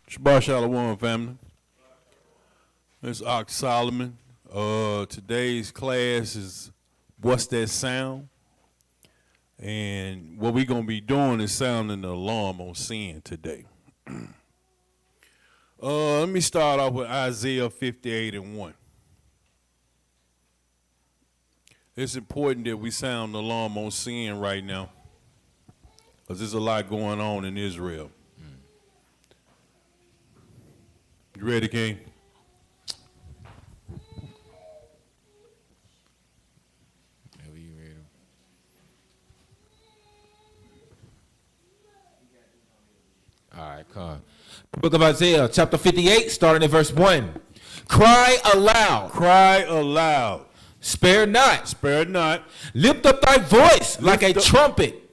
Shabbat Shalom, family. It's Ox Solomon. Today's class is What's That Sound? And what we're going to be doing is sounding the alarm on sin today. Let me start off with Isaiah 58:1. It's important that we sound the alarm on sin right now, because there's a lot going on in Israel. You ready, King? Whenever you ready. All right, come. The book of Isaiah, chapter 58, starting at verse 1. Cry aloud. Cry aloud. Spare not. Spare not. Lift up thy voice like a trumpet.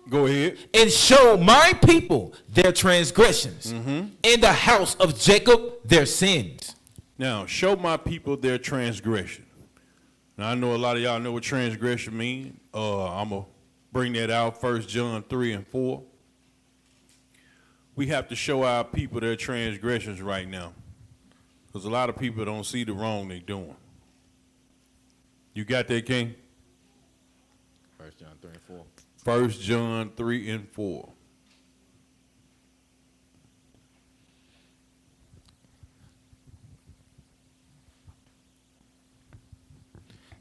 Go ahead. And show my people their transgressions. In the house of Jacob their sins. Now, show my people their transgression. Now, I know a lot of y'all know what transgression means. I'm going to bring that out, 1 John 3:4. We have to show our people their transgressions right now, because a lot of people don't see the wrong they're doing. You got that, King? 1 John 3:4. 1 John 3:4.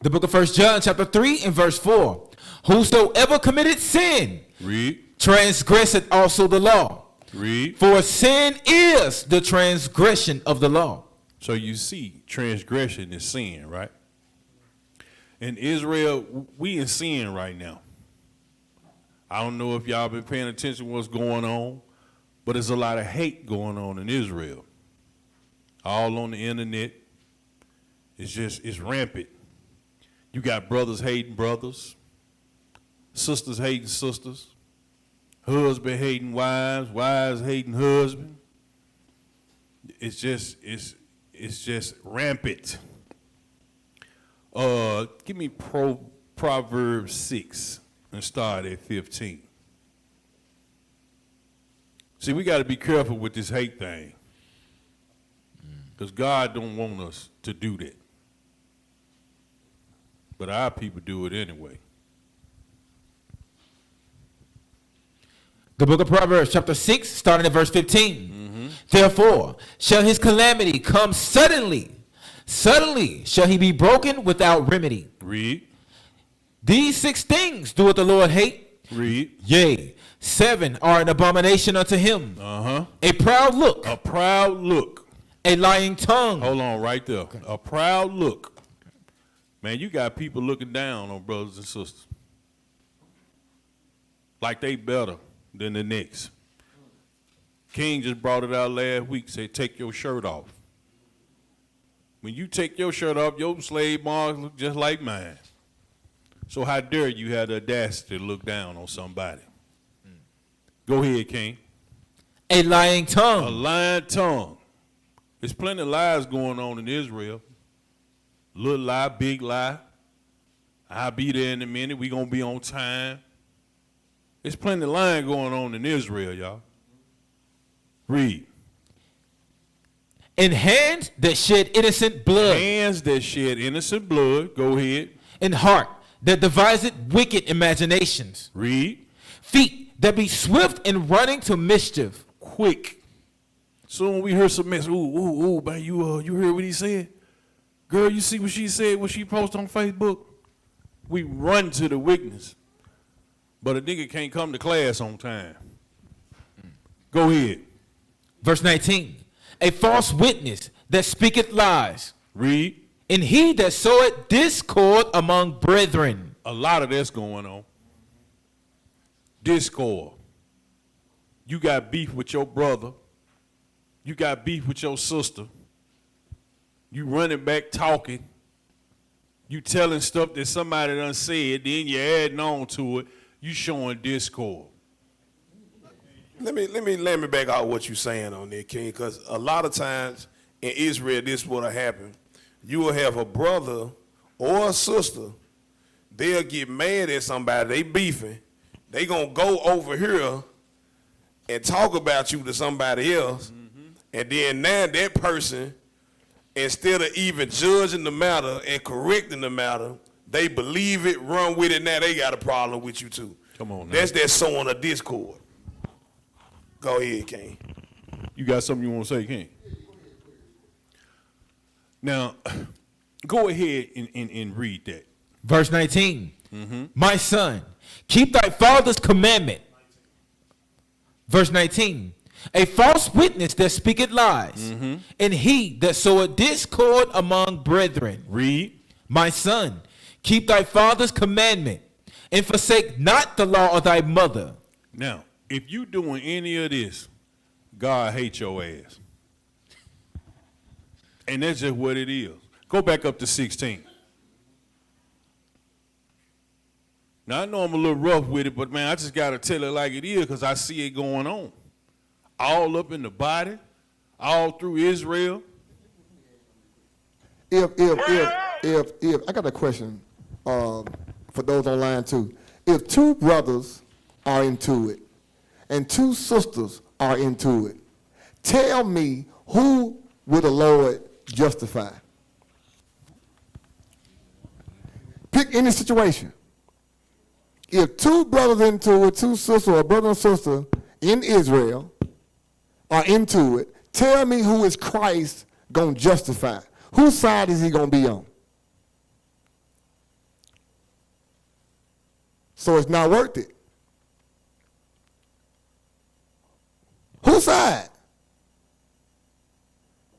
The book of 1 John chapter 3 and verse 4. Whosoever committed sin, Read. transgresseth also the law. Read. For sin is the transgression of the law. So you see, transgression is sin, right? In Israel, we in sin right now. I don't know if y'all been paying attention to what's going on, but there's a lot of hate going on in Israel. All on the internet. It's rampant. You got brothers hating brothers, sisters hating sisters, husband hating wives, wives hating husband. It's just rampant. Give me Proverbs 6 and start at 15. See, we got to be careful with this hate thing, because God don't want us to do that. But our people do it anyway. The book of Proverbs chapter 6, starting at verse 15. Therefore shall his calamity come suddenly. Suddenly shall he be broken without remedy. Read. These 6 things doeth the Lord hate. Read. Yea, 7 are an abomination unto him. A proud look. A proud look. A lying tongue. Hold on right there. Okay. A proud look. Man, you got people looking down on brothers and sisters like they better than the next. King just brought it out last week, said take your shirt off. When you take your shirt off, your slave marks look just like mine. So how dare you have the audacity to look down on somebody? Go ahead, King. A lying tongue. A lying tongue. There's plenty of lies going on in Israel. Little lie, big lie. I'll be there in a minute. We gonna be on time. There's plenty of lying going on in Israel, y'all. Read. And hands that shed innocent blood. Hands that shed innocent blood. Go ahead. And heart that deviseth wicked imaginations. Read. Feet that be swift in running to mischief. Quick Soon we hear some mess. Ooh, man, you heard what he said? Girl, you see what she said, what she posted on Facebook? We run to the witness. But a nigga can't come to class on time. Go ahead. Verse 19. A false witness that speaketh lies. Read. And he that soweth discord among brethren. A lot of that's going on. Discord. You got beef with your brother. You got beef with your sister. You running back talking. You telling stuff that somebody done said, then you adding on to it. You showing discord. Let me back out what you're saying on there, King, because a lot of times in Israel, this would have happened. You will have a brother or a sister, they'll get mad at somebody, they beefing, they gonna go over here and talk about you to somebody else, and then now that person, instead of even judging the matter and correcting the matter, they believe it, run with it, now they got a problem with you too. Come on now. That's that sowing of discord. Go ahead, King. You got something you want to say, King? Now, go ahead and read that. Verse 19. My son, keep thy father's commandment. Verse 19. A false witness that speaketh lies, and he that soweth discord among brethren. Read. My son, keep thy father's commandment, and forsake not the law of thy mother. Now, if you doing any of this, God hates your ass. And that's just what it is. Go back up to 16. Now, I know I'm a little rough with it, but, man, I just got to tell it like it is because I see it going on. All up in the body, all through Israel. If I got a question for those online too. If two brothers are into it and two sisters are into it, tell me who will the Lord justify? Pick any situation. If two brothers into it, two sisters, or a brother and sister in Israel are into it, tell me who is Christ going to justify? Whose side is he going to be on? So it's not worth it. Whose side?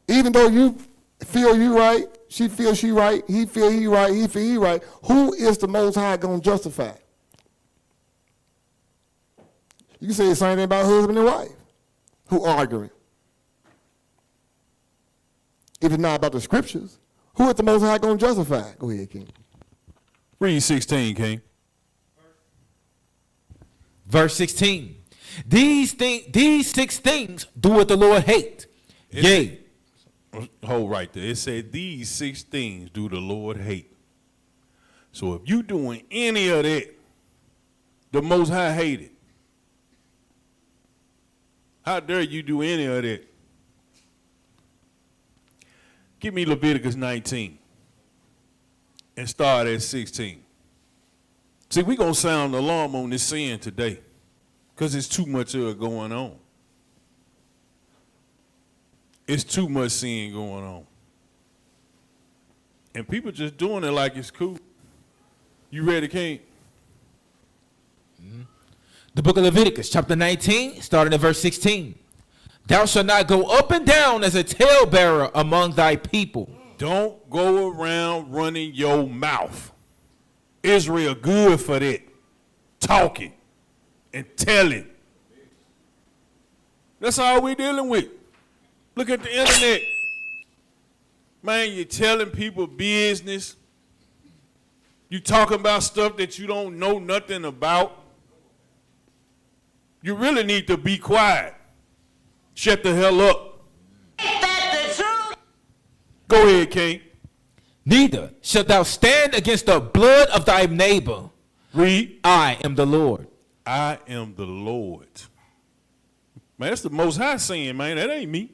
Even though you feel you right, she feels she right, he feel he right, he feel he right, who is the Most High going to justify? You can say the same thing about husband and wife who arguing. If it's not about the scriptures, who is the Most High going to justify? Go ahead, King. Read 16, King. Verse 16. These 6 things doeth the Lord hate. Yea. Hold right there. It said these 6 things do the Lord hate. So if you doing any of that, the Most High hate it. How dare you do any of that? Give me Leviticus 19 and start at 16. See, we're going to sound the alarm on this sin today because it's too much of it going on. It's too much sin going on. And people just doing it like it's cool. You ready, King? The book of Leviticus, chapter 19, starting at verse 16. Thou shalt not go up and down as a talebearer among thy people. Don't go around running your mouth. Israel good for that. Talking and telling. That's all we're dealing with. Look at the internet. Man, you're telling people business. You talking about stuff that you don't know nothing about. You really need to be quiet. Shut the hell up. Ain't that the truth? Go ahead, King. Neither shalt thou stand against the blood of thy neighbor. Read. I am the Lord. I am the Lord. Man, that's the Most High saying, man. That ain't me.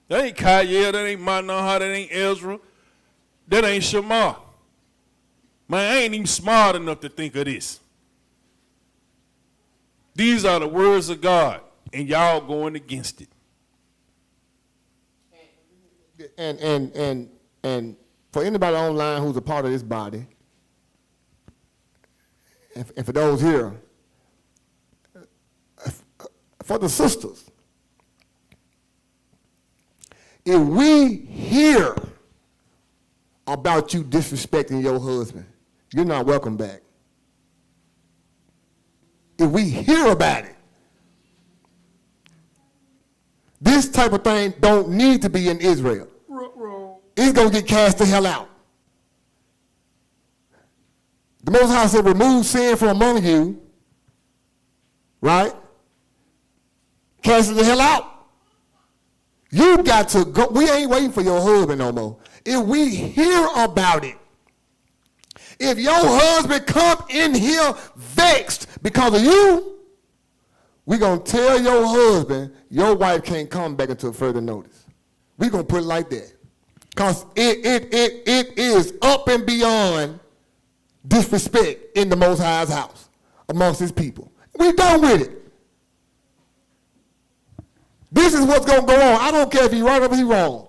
That ain't Kyle. That ain't Manoha. That ain't Ezra. That ain't Shema. Man, I ain't even smart enough to think of this. These are the words of God, and y'all going against it. And for anybody online who's a part of this body, and for those here, for the sisters, if we hear about you disrespecting your husband, you're not welcome back. If we hear about it, this type of thing don't need to be in Israel. It's going to get cast the hell out. The Most High said, remove sin from among you, right? Cast it the hell out. You got to go. We ain't waiting for your husband no more. If we hear about it, if your husband come in here vexed because of you, we're going to tell your husband your wife can't come back until further notice. We're going to put it like that. Because it is up and beyond disrespect in the Most High's house amongst his people. We're done with it. This is what's going to go on. I don't care if he's right or if he's wrong.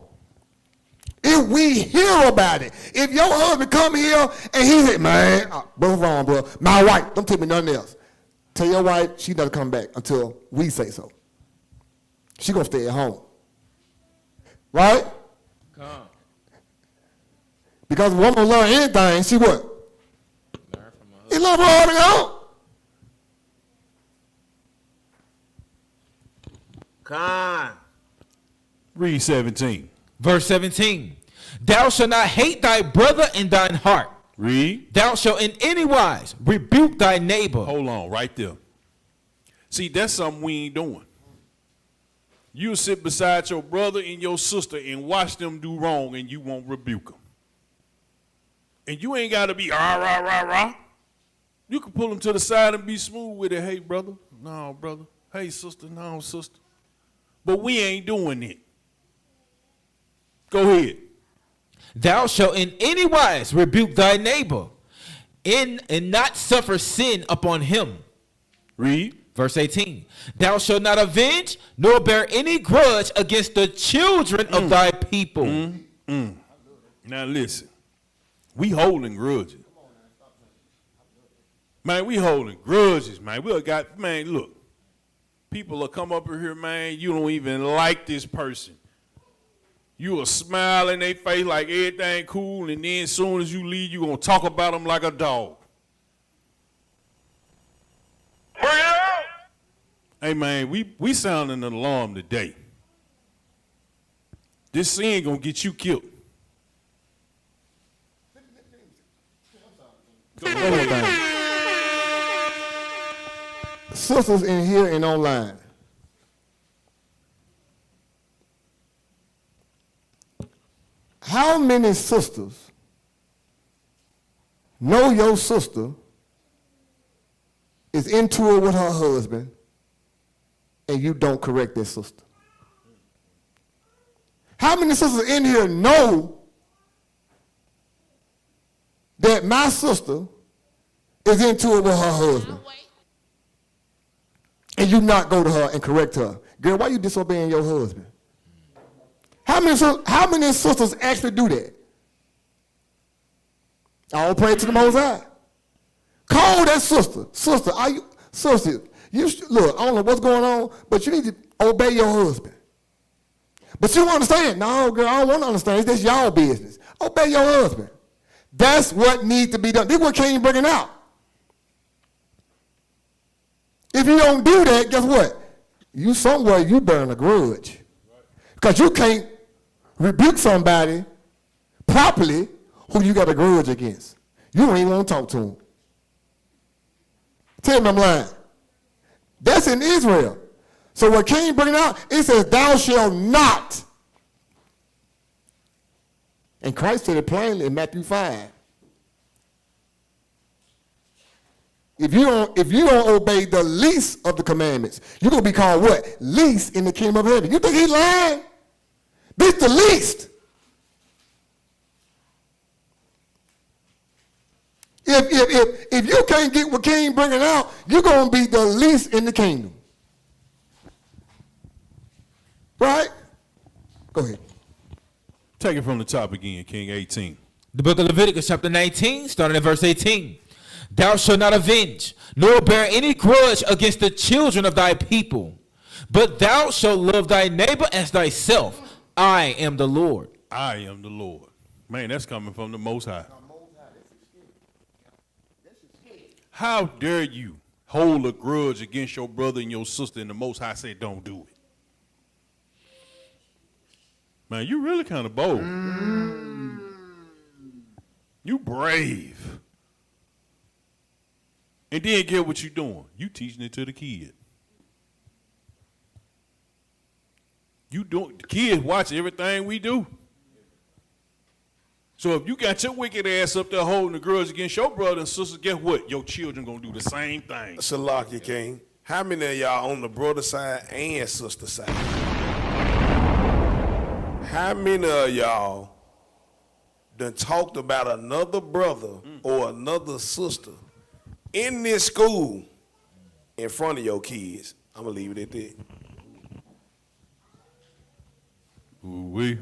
If we hear about it, if your husband come here and he said, man, what's wrong, bro? My wife, don't tell me nothing else. Tell your wife she doesn't come back until we say so. She going to stay at home. Right? Come. Because if a woman learn anything, she what? Learn from her husband. He love her already on. Con. Read 17. Verse 17. Thou shalt not hate thy brother in thine heart. Read. Thou shalt in any wise rebuke thy neighbor. Hold on, right there. See, that's something we ain't doing. You'll sit beside your brother and your sister and watch them do wrong and you won't rebuke them. And you ain't got to be rah, rah, rah, rah. You can pull them to the side and be smooth with it. Hey, brother. No, brother. Hey, sister. No, sister. But we ain't doing it. Go ahead. Thou shalt in any wise rebuke thy neighbor and not suffer sin upon him. Read. Verse 18. Thou shalt not avenge nor bear any grudge against the children of thy people. Now listen. We holding grudges. Man, we holding grudges, man. We got, man, look. People will come up here, man, you don't even like this person. You will smile in their face like everything cool, and then as soon as you leave, you going to talk about them like a dog. Hey, man, we sounding an alarm today. This sin going to get you killed. One more thing. Sisters in here and online. How many sisters know your sister is into it with her husband and you don't correct their sister? How many sisters in here know that my sister is into it with her husband and you not go to her and correct her? Girl, why you disobeying your husband? How many sisters actually do that? All pray to the Most High. Call that sister. Sister, look, I don't know what's going on, but you need to obey your husband. But you understand? No, girl, I don't want to understand. It's just y'all business. Obey your husband. That's what needs to be done. This is what King bringing out. If you don't do that, guess what? You somewhere you burn a grudge. Because you can't rebuke somebody properly who you got a grudge against. You don't even want to talk to him. Tell me I'm lying. That's in Israel. So what King bringing out, it says, thou shalt not. And Christ said it plainly in Matthew 5. If you don't obey the least of the commandments, you're going to be called what? Least in the kingdom of heaven. You think he's lying? This the least. If you can't get what King bringing out, you're going to be the least in the kingdom. Right? Go ahead. Take it from the top again, King 18. The book of Leviticus, chapter 19, starting at verse 18. Thou shalt not avenge, nor bear any grudge against the children of thy people, but thou shalt love thy neighbor as thyself. I am the Lord. I am the Lord. Man, that's coming from the Most High. How dare you hold a grudge against your brother and your sister, and the Most High said don't do it? Man, you really kind of bold. You brave. And then get what you doing. You teaching it to the kid. The kids watch everything we do. So if you got your wicked ass up there holding the grudge against your brother and sister, guess what? Your children gonna do the same thing. Salaki King. How many of y'all on the brother side and sister side? How many of y'all done talked about another brother or another sister in this school in front of your kids? I'm gonna leave it at that. Ooh-wee.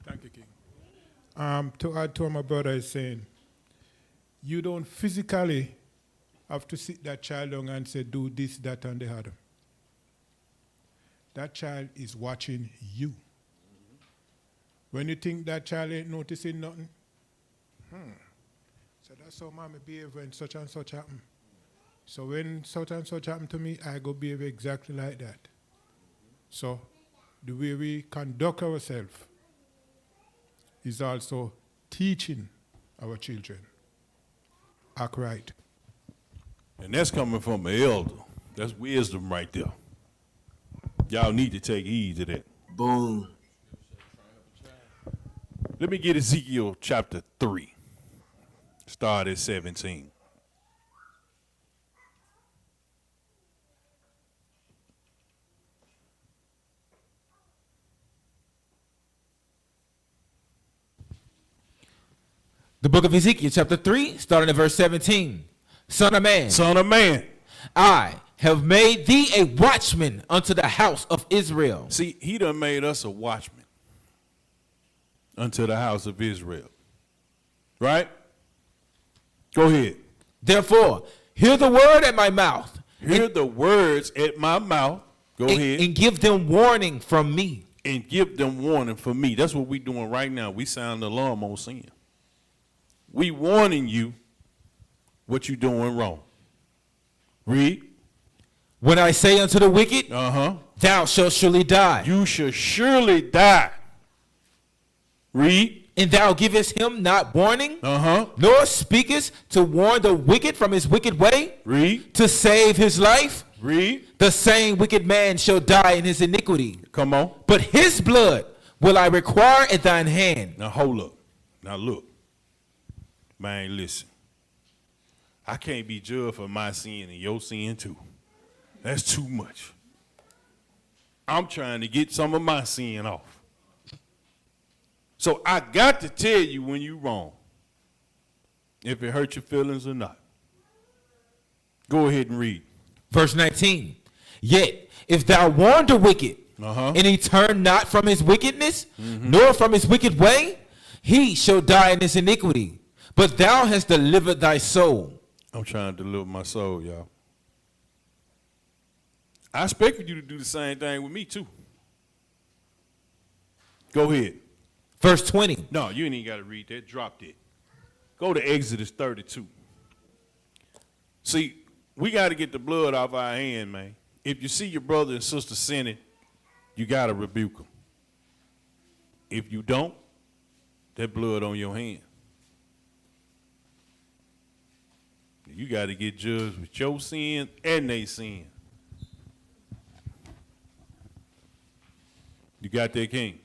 Thank you, King. To add to what my brother is saying, you don't physically have to sit that child down and say, do this, that, and the other. That child is watching you. When you think that child ain't noticing nothing, so that's how mommy behave when such and such happen. So when such and such happen to me, I go behave exactly like that. So the way we conduct ourselves is also teaching our children. Act right. And that's coming from an elder. That's wisdom right there. Y'all need to take heed to that. Boom. Let me get Ezekiel chapter 3. Start at 17. The book of Ezekiel, chapter 3, starting at verse 17. Son of man, Son of man. I have made thee a watchman unto the house of Israel. See, he done made us a watchman unto the house of Israel. Right? Go ahead. Therefore, hear the word at my mouth. Hear the words at my mouth. Go ahead. And give them warning from me. And give them warning for me. That's what we doing right now. We sound the alarm on sin. We warning you what you doing wrong. Read. When I say unto the wicked, thou shalt surely die. You shall surely die. Read. And thou givest him not warning, Uh-huh. nor speakest to warn the wicked from his wicked way, Read. to save his life. Read. The same wicked man shall die in his iniquity. Come on. But his blood will I require at thine hand. Now hold up. Now look. Man, listen. I can't be judged for my sin and your sin too. That's too much. I'm trying to get some of my sin off. So I got to tell you when you wrong. If it hurt your feelings or not. Go ahead and read. Verse 19. Yet if thou warn the wicked, and he turn not from his wickedness, nor from his wicked way, he shall die in his iniquity. But thou hast delivered thy soul. I'm trying to deliver my soul, y'all. I expect you to do the same thing with me too. Go ahead. Verse 20. No, you ain't even got to read that. Drop it. Go to Exodus 32. See, we got to get the blood off our hand, man. If you see your brother and sister sinning, you got to rebuke them. If you don't, that blood on your hand. You got to get judged with your sin and they sin. You got that, King?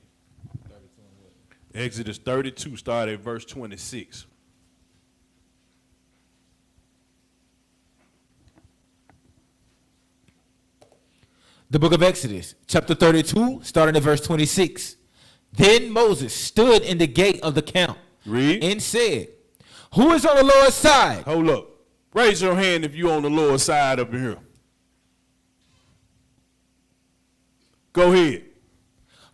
Exodus 32, start at verse 26. The book of Exodus, chapter 32, starting at verse 26. Then Moses stood in the gate of the camp Read. and said, who is on the Lord's side? Hold up. Raise your hand if you on the Lord's side up in here. Go ahead.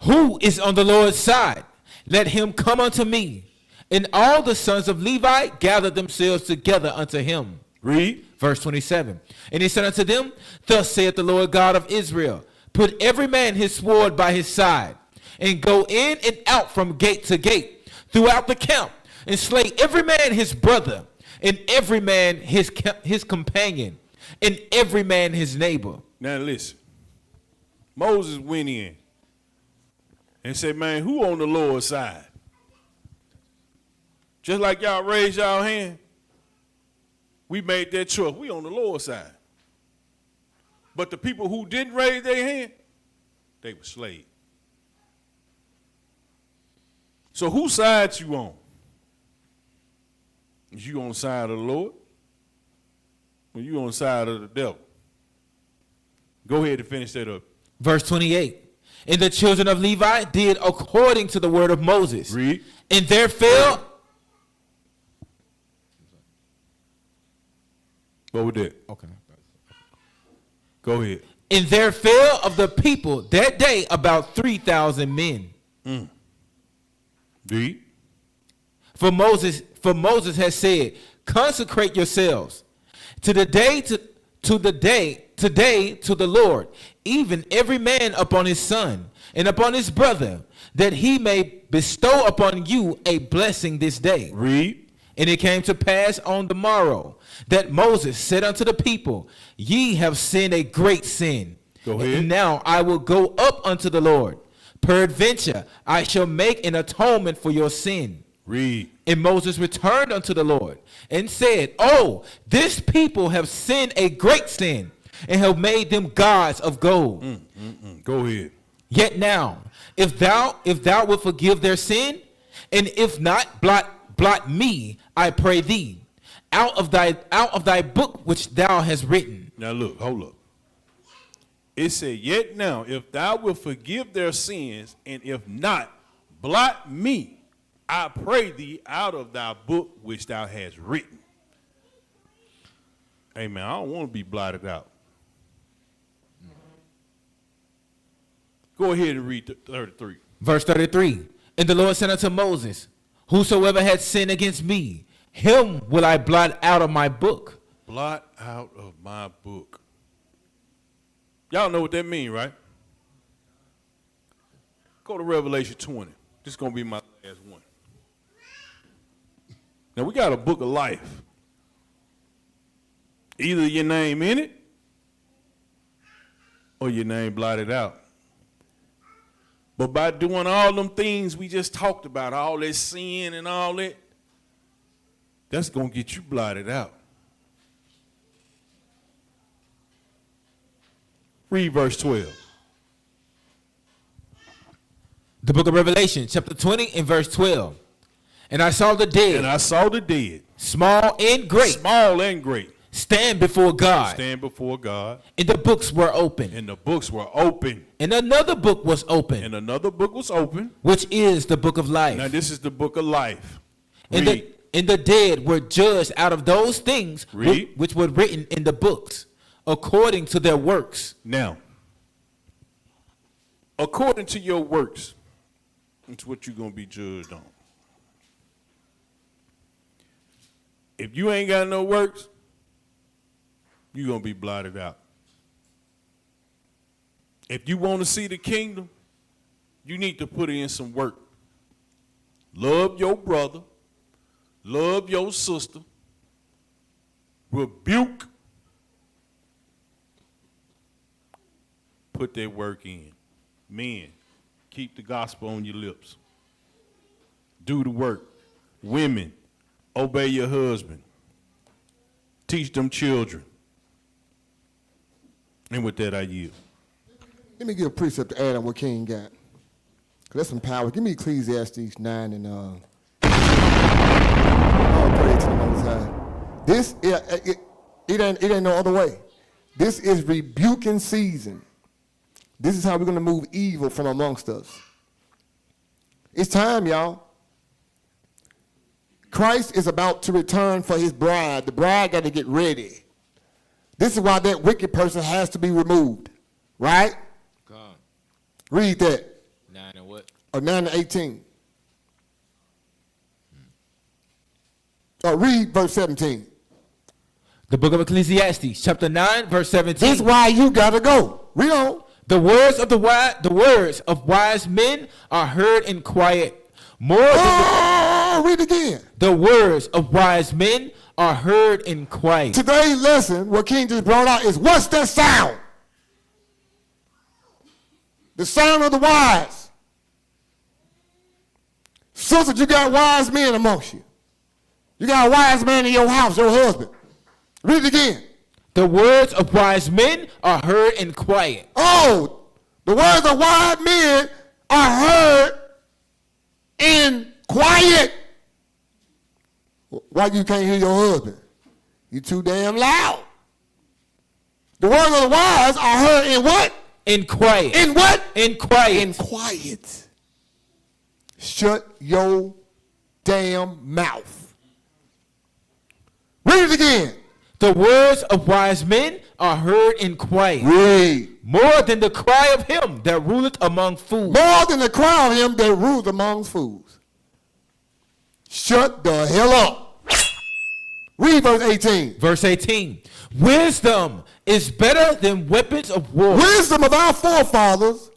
Who is on the Lord's side? Let him come unto me. And all the sons of Levi gathered themselves together unto him. Read. Verse 27. And he said unto them, thus saith the Lord God of Israel, put every man his sword by his side, and go in and out from gate to gate throughout the camp, and slay every man his brother, and every man his companion, and every man his neighbor. Now listen. Moses went in and said, man, who on the Lord's side? Just like y'all raised y'all hand, we made that choice. We on the Lord's side. But the people who didn't raise their hand, they were slaves. So whose side you on? Is you on the side of the Lord? Or you on the side of the devil? Go ahead and finish that up. Verse 28. And the children of Levi did according to the word of Moses. Read. And there fell. What was that? Okay. Go ahead. And there fell of the people that day about 3,000 men. Read. For Moses has said, consecrate yourselves to the day to the Lord, even every man upon his son and upon his brother, that he may bestow upon you a blessing this day. Read. And it came to pass on the morrow that Moses said unto the people, ye have sinned a great sin. Go ahead. And now I will go up unto the Lord. Peradventure I shall make an atonement for your sin. Read. And Moses returned unto the Lord and said, oh, this people have sinned a great sin, and have made them gods of gold. Go ahead. Yet now, if thou wilt forgive their sin, and if not, blot me, I pray thee, out of thy book which thou hast written. Now look, hold up. It said, yet now, if thou wilt forgive their sins, and if not, blot me, I pray thee, out of thy book which thou hast written. Hey man, I don't want to be blotted out. Go ahead and read 33. Verse 33. And the Lord said unto Moses, whosoever had sinned against me, him will I blot out of my book. Blot out of my book. Y'all know what that means, right? Go to Revelation 20. This is going to be my last one. Now, we got a book of life. Either your name in it, or your name blotted out. But by doing all them things we just talked about, all that sin and all that, that's going to get you blotted out. Read verse 12. The book of Revelation, chapter 20 and verse 12. And I saw the dead. And I saw the dead. Small and great. Small and great. Stand before God. Stand before God. And the books were open. And the books were open. And another book was open. And another book was open. Which is the book of life. Now this is the book of life. And the dead were judged out of those things Read. which were written in the books, according to their works. Now, according to your works, it's what you're going to be judged on. If you ain't got no works, you're going to be blotted out. If you want to see the kingdom, you need to put in some work. Love your brother. Love your sister. Rebuke. Put that work in. Men, keep the gospel on your lips. Do the work. Women, obey your husband. Teach them children. And with that, I yield. Let me give a precept to add on what King got. 'Cause that's some power. Give me Ecclesiastes 9 and all praise to the Most High. This it ain't no other way. This is rebuking season. This is how we're going to move evil from amongst us. It's time, y'all. Christ is about to return for his bride. The bride got to get ready. This is why that wicked person has to be removed. Right? God. Read that. 9 and what? 9 to 18. Read verse 17. The book of Ecclesiastes, chapter 9, verse 17. This is why you got to go. Read on. The words of wise men are heard in quiet. More than Read again. the words of wise men are heard in quiet. Today's lesson, what King just brought out, is what's that sound? The sound of the wise. Sisters, you got wise men amongst you. You got a wise man in your house, your husband. Read it again. The words of wise men are heard in quiet. Oh, the words of wise men are heard in quiet. Why you can't hear your husband? You too damn loud. The words of the wise are heard in what? In quiet. In what? In quiet. In quiet. Shut your damn mouth. Read it again. The words of wise men are heard in quiet. Read. More than the cry of him that ruleth among fools. More than the cry of him that rules among fools. Shut the hell up. Read verse 18. Verse 18. Wisdom is better than weapons of war. Wisdom of our forefathers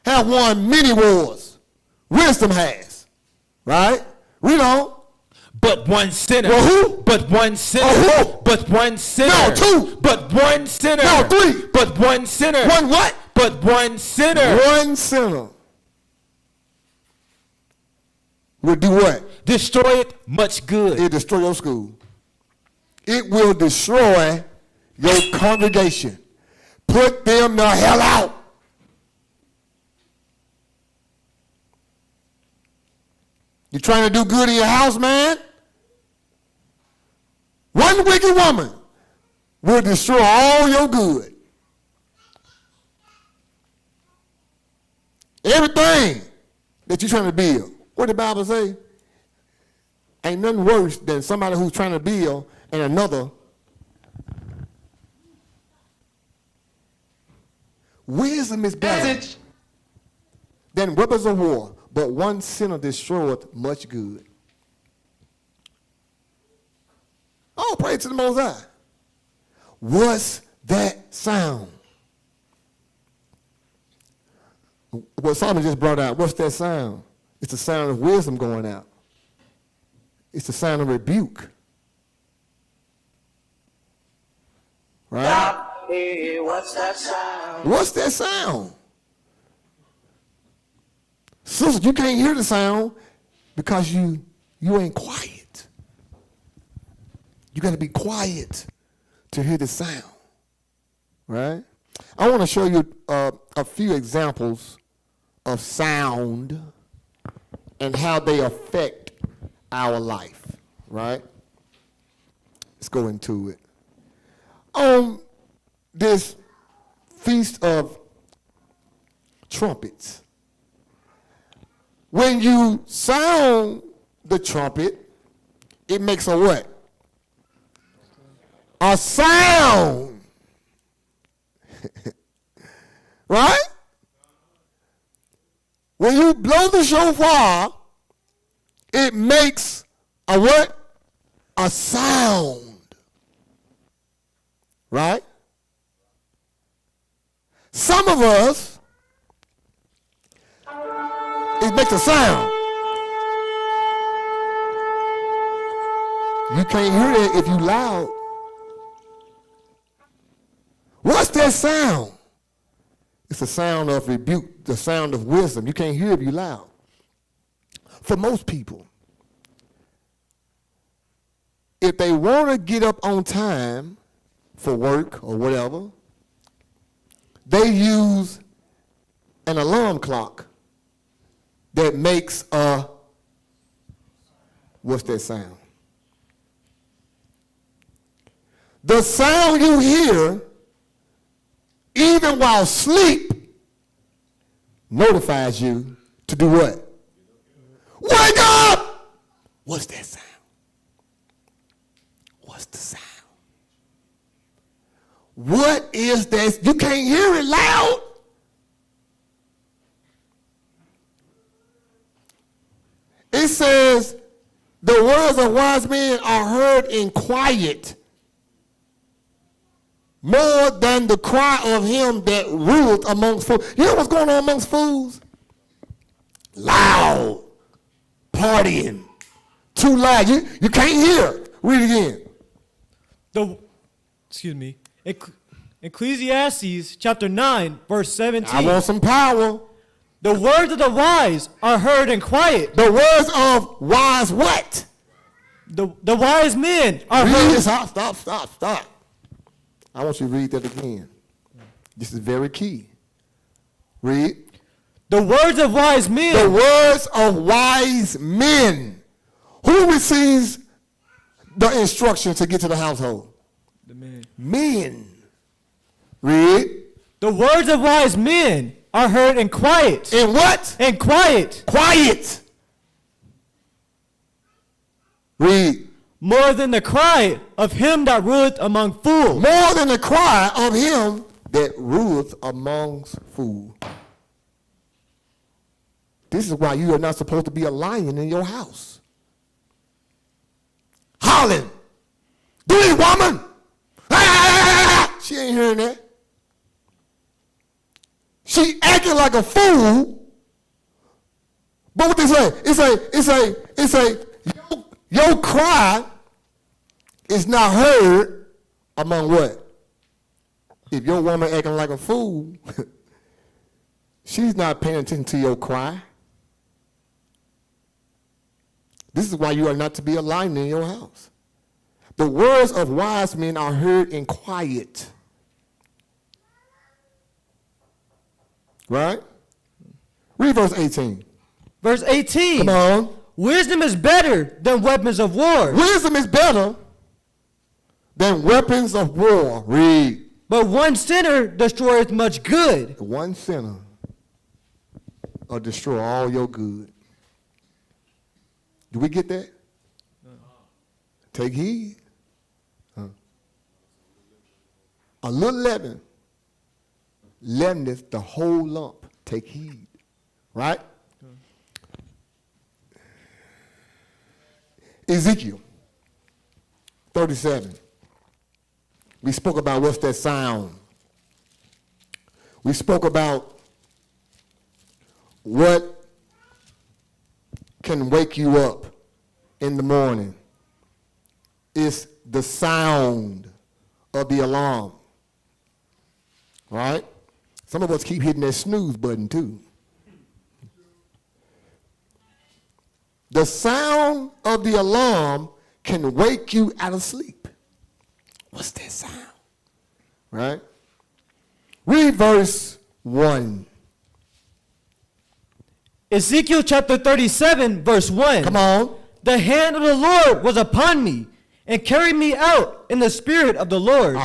have won many wars. Wisdom has. Right? Read on. But one sinner. Well, who? But one sinner. Who? But one sinner. No, two. But one sinner. No, three. But one sinner. One what? But one sinner. One sinner will do what? Destroyeth much good. It destroy your school. It will destroy your congregation. Put them the hell out. You trying to do good in your house, man? One wicked woman will destroy all your good. Everything that you're trying to build. What did the Bible say? Ain't nothing worse than somebody who's trying to build and another. Wisdom is better than weapons of war, but one sinner destroyeth much good. Oh, praise to the Most High. What's that sound? What Solomon just brought out, what's that sound? It's the sound of wisdom going out. It's the sound of rebuke. Right? Hey, what's that sound? What's that sound? Sister, you can't hear the sound because you ain't quiet. You got to be quiet to hear the sound. Right? I want to show you a few examples of sound and how they affect our life. Right? Let's go into it. On this Feast of Trumpets, when you sound the trumpet, it makes a what? A sound. Right? When you blow the shofar, it makes a what? A sound. Right? Some of us, it makes a sound. You can't hear it if you loud. What's that sound? It's the sound of rebuke, the sound of wisdom. You can't hear it if you loud. For most people, if they want to get up on time for work or whatever, they use an alarm clock that makes a, what's that sound? The sound you hear, even while asleep, notifies you to do what? Wake up! What's that sound? What's the sound? What is that? You can't hear it loud. It says, the words of wise men are heard in quiet, more than the cry of him that ruleth amongst fools. You know what's going on amongst fools? Loud, partying, too loud. You can't hear. Read it again. Excuse me. Ecclesiastes chapter 9, verse 17. I want some power. The words of the wise are heard in quiet. The words of wise what? The wise men are Read heard. this. Stop. I want you to read that again. This is very key. Read. The words of wise men. The words of wise men. Who receives the instruction to get to the household? The men. Men. Read. The words of wise men are heard in quiet. In what? In quiet. Quiet. Read. More than the cry of him that ruleth among fools. More than the cry of him that ruleth amongst fools. This is why you are not supposed to be a lion in your house. Hollering. Do it, woman. She ain't hearing that. She acting like a fool. But what they say? It's a your cry is not heard among what? If your woman acting like a fool, she's not paying attention to your cry. This is why you are not to be a lion in your house. The words of wise men are heard in quiet. Right? Read verse 18. Verse 18. Come on. Wisdom is better than weapons of war. Wisdom is better than weapons of war. Read. But one sinner destroyeth much good. One sinner will destroy all your good. Do we get that? Take heed. A little leaven leaveneth the whole lump. Take heed. Right? Ezekiel 37. We spoke about what's that sound. We spoke about what can wake you up in the morning. It's the sound of the alarm. Right? Some of us keep hitting that snooze button too. The sound of the alarm can wake you out of sleep. What's that sound? Right? Read verse 1. Ezekiel chapter 37, verse 1. Come on. The hand of the Lord was upon me, and carried me out in the spirit of the Lord,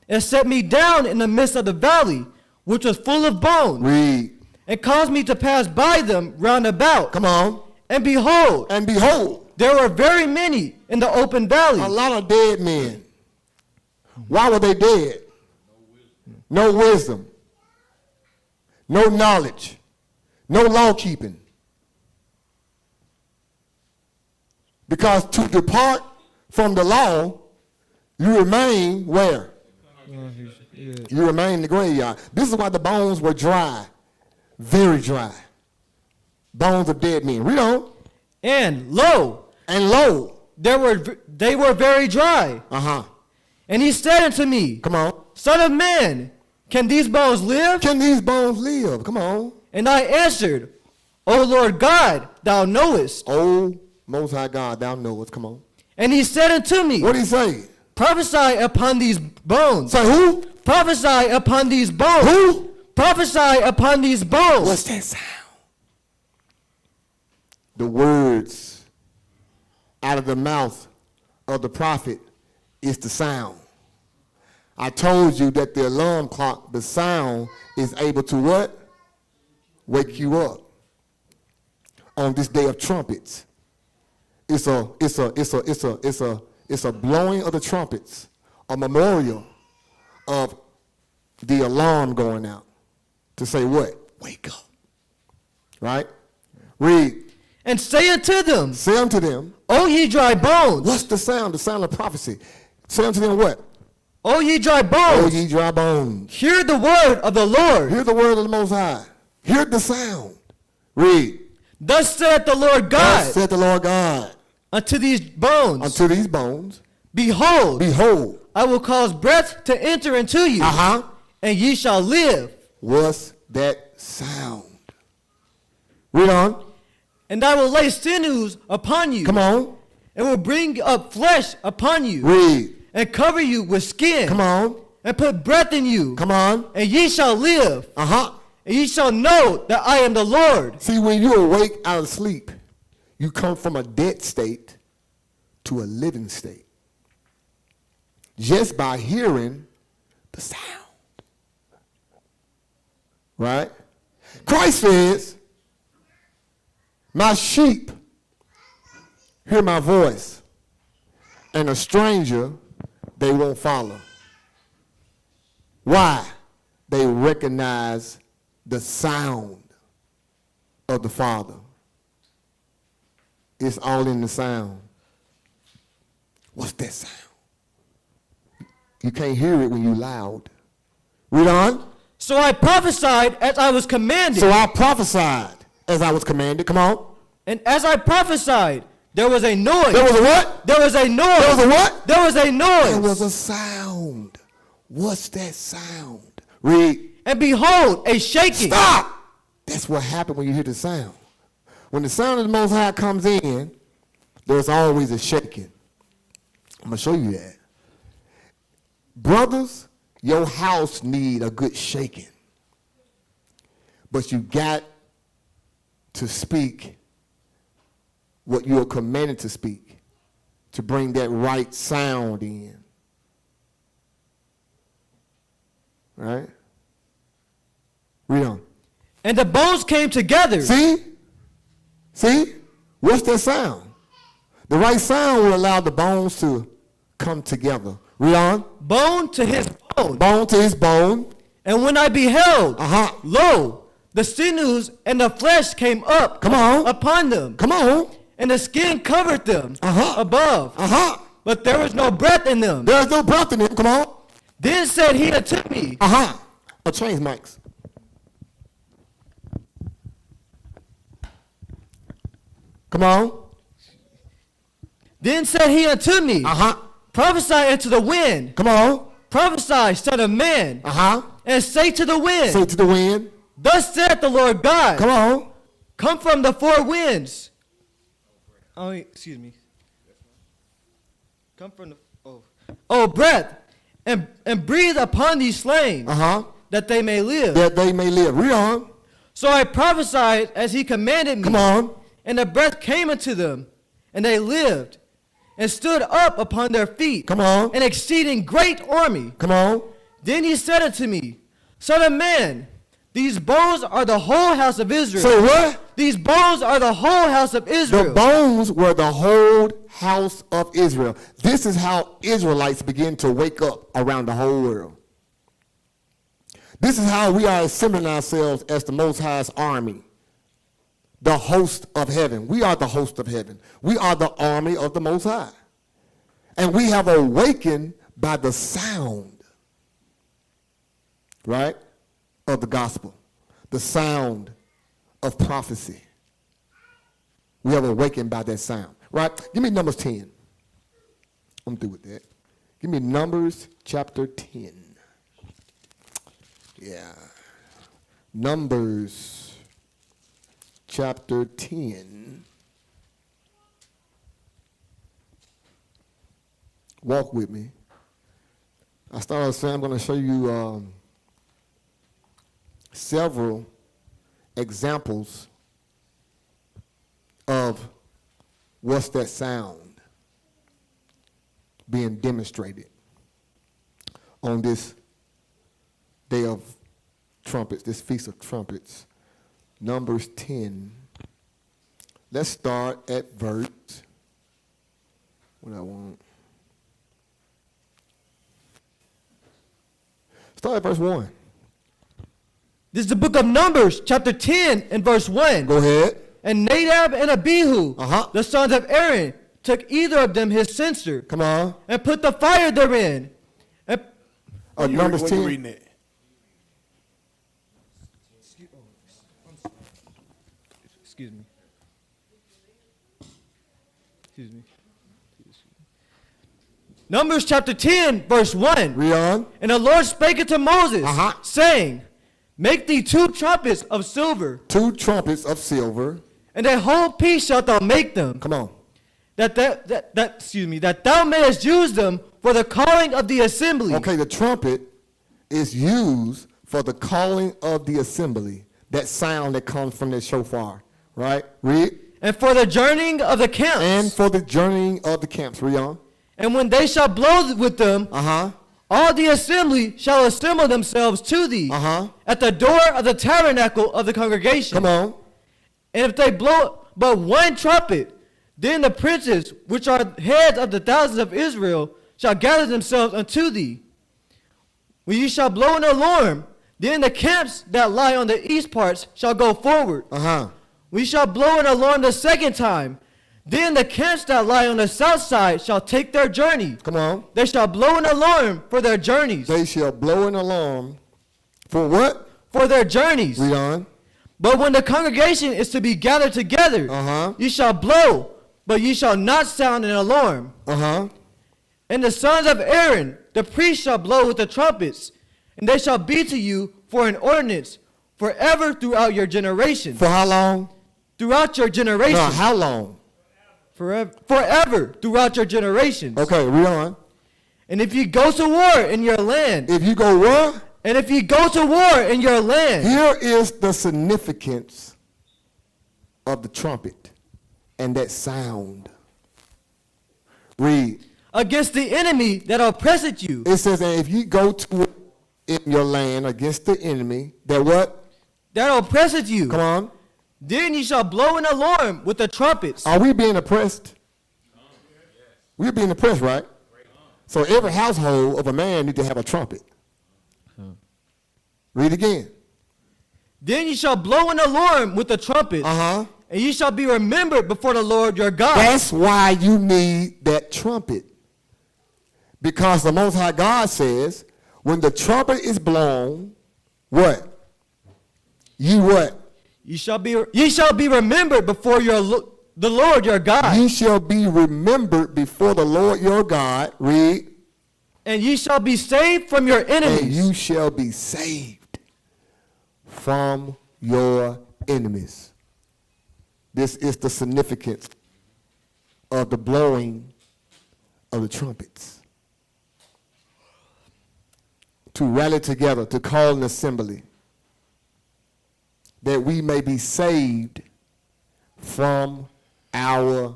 and set me down in the midst of the valley, which was full of bones, Read. and caused me to pass by them round about. Come on. And behold, there were very many in the open valley. A lot of dead men. Why were they dead? No wisdom. No knowledge. No law keeping. Because to depart from the law, you remain where? You remain in the graveyard. This is why the bones were dry. Very dry. Bones of dead men. Read on. And lo, they were very dry. And he said unto me, Come on. Son of man, can these bones live? Can these bones live? Come on. And I answered, O Lord God, thou knowest. O Most High God, thou knowest. Come on. And he said unto me, What did he say? Prophesy upon these bones. Say who? Prophesy upon these bones. Who? Prophesy upon these bones. What's that sound? The words out of the mouth of the prophet is the sound. I told you that the alarm clock, the sound, is able to what? Wake you up. on this day of trumpets. It's a blowing of the trumpets, a memorial of the alarm going out to say what? Wake up. Right? Read. And say unto them, Say unto them, O ye dry bones. what's the sound? The sound of prophecy. Say unto them what? O ye dry O bones. ye dry bones. Hear the word of the Lord. Hear the word of the Most High. Hear the sound. Read. Thus saith the Lord God Thus said the Lord God unto these bones, unto these bones, Behold, behold, I will cause breath to enter into you, and ye shall live. what's that sound? Read on. And I will lay sinews upon you, Come on. and will bring up flesh upon you, Read. and cover you with skin, Come on. and put breath in you, Come on. and ye shall live, Uh-huh. and ye shall know that I am the Lord. See, when you awake out of sleep, you come from a dead state to a living state. Just by hearing the sound. Right? Christ says, my sheep hear my voice, and a stranger they won't follow. Why? They recognize the sound of the Father. It's all in the sound. What's that sound? You can't hear it when you're loud. Read on. So I prophesied as I was commanded. So I prophesied as I was commanded. Come on. And as I prophesied, there was a noise. There was a what? There was a noise. There was a what? There was a noise. There was a sound. What's that sound? Read. And behold, a shaking. Stop! That's what happened when you hear the sound. When the sound of the Most High comes in, there's always a shaking. I'm going to show you that. Brothers, your house need a good shaking. But you got to speak what you are commanded to speak to bring that right sound in. Right? Read on. And the bones came together. See? See? What's that sound? The right sound will allow the bones to come together. Read on. Bone to his bone. Bone to his bone. And when I beheld, Uh-huh. lo, the sinews and the flesh came up. Come on. Upon them. Come on. And the skin covered them above. Uh-huh. But there was no breath in them. There's no breath in him. Come on. Then said he unto me, Uh-huh. Change mics. Come on. Then said he unto me, Uh-huh. prophesy into the wind. Come on. Prophesy, son of man. Uh-huh. And say to the wind, Say to the wind. thus saith the Lord God, Come on. come from the four winds. Oh, excuse me. Come from the, oh breath, and breathe upon these slain, Uh-huh. that they may live. That they may live. Read on. So I prophesied as he commanded me. Come on. And the breath came unto them, and they lived, and stood up upon their feet. Come on. An exceeding great army. Come on. Then he said unto me, Son of man, these bones are the whole house of Israel. Say what? These bones are the whole house of Israel. The bones were the whole house of Israel. This is how Israelites begin to wake up around the whole world. This is how we are assembling ourselves as the Most High's army, the host of heaven. We are the host of heaven. We are the army of the Most High. And we have awakened by the sound, right, of the gospel, the sound of prophecy. We have awakened by that sound, right? Give me Numbers 10. I'm through with that. Give me Numbers chapter 10. Yeah. Numbers chapter 10. Walk with me. I started saying I'm going to show you several examples of what's that sound being demonstrated on this day of trumpets, this feast of trumpets. Numbers 10 Let's start at verse. What I want. Start at verse 1. This is the book of Numbers, chapter 10 and verse 1. Go ahead. And Nadab and Abihu, Uh-huh. the sons of Aaron, took either of them his censer Come on. and put the fire therein. And Numbers When you 10. reading that? Excuse me. Numbers chapter 10, verse 1. Read on. And the Lord spake unto Moses, Uh-huh. saying, Make thee 2 trumpets of silver, 2 trumpets of silver. and a whole piece shalt thou make them, Come on. that thou mayest use them for the calling of the assembly. Okay, the trumpet is used for the calling of the assembly. That sound that comes from the shofar. Right? Read. And for the journeying of the camps. And for the journeying of the camps. Read on. And when they shall blow with them, Uh-huh. all the assembly shall assemble themselves to thee Uh-huh. at the door of the tabernacle of the congregation. Come on. And if they blow but one trumpet, then the princes, which are heads of the thousands of Israel, shall gather themselves unto thee. When you shall blow an alarm, then the camps that lie on the east parts shall go forward. Uh-huh. We shall blow an alarm the second time. Then the camps that lie on the south side shall take their journey. Come on. They shall blow an alarm for their journeys. They shall blow an alarm. For what? For their journeys. Read on. But when the congregation is to be gathered together, Uh-huh. ye shall blow, but ye shall not sound an alarm. Uh-huh. And the sons of Aaron, the priests, shall blow with the trumpets, and they shall be to you for an ordinance forever throughout your generations. For how long? Throughout your generations. No, how long? Forever throughout your generations. Okay, read on. And if ye go to war in your land, If you go where? and if ye go to war in your land, Here is the significance of the trumpet and that sound. Read. against the enemy that oppresseth you, It says, and if you go to in your land against the enemy, that what? that oppresseth you, Come on. then ye shall blow an alarm with the trumpets. Are we being oppressed? We're being oppressed, right? So every household of a man need to have a trumpet. Read again. Then ye shall blow an alarm with the trumpets, Uh-huh. and ye shall be remembered before the Lord your God. That's why you need that trumpet. Because the Most High God says, when the trumpet is blown, what? You what? Ye shall be remembered before the Lord your God, Ye shall be remembered before the Lord your God. Read. and ye shall be saved from your And enemies. you shall be saved from your enemies. This is the significance of the blowing of the trumpets. To rally together, to call an assembly, that we may be saved from our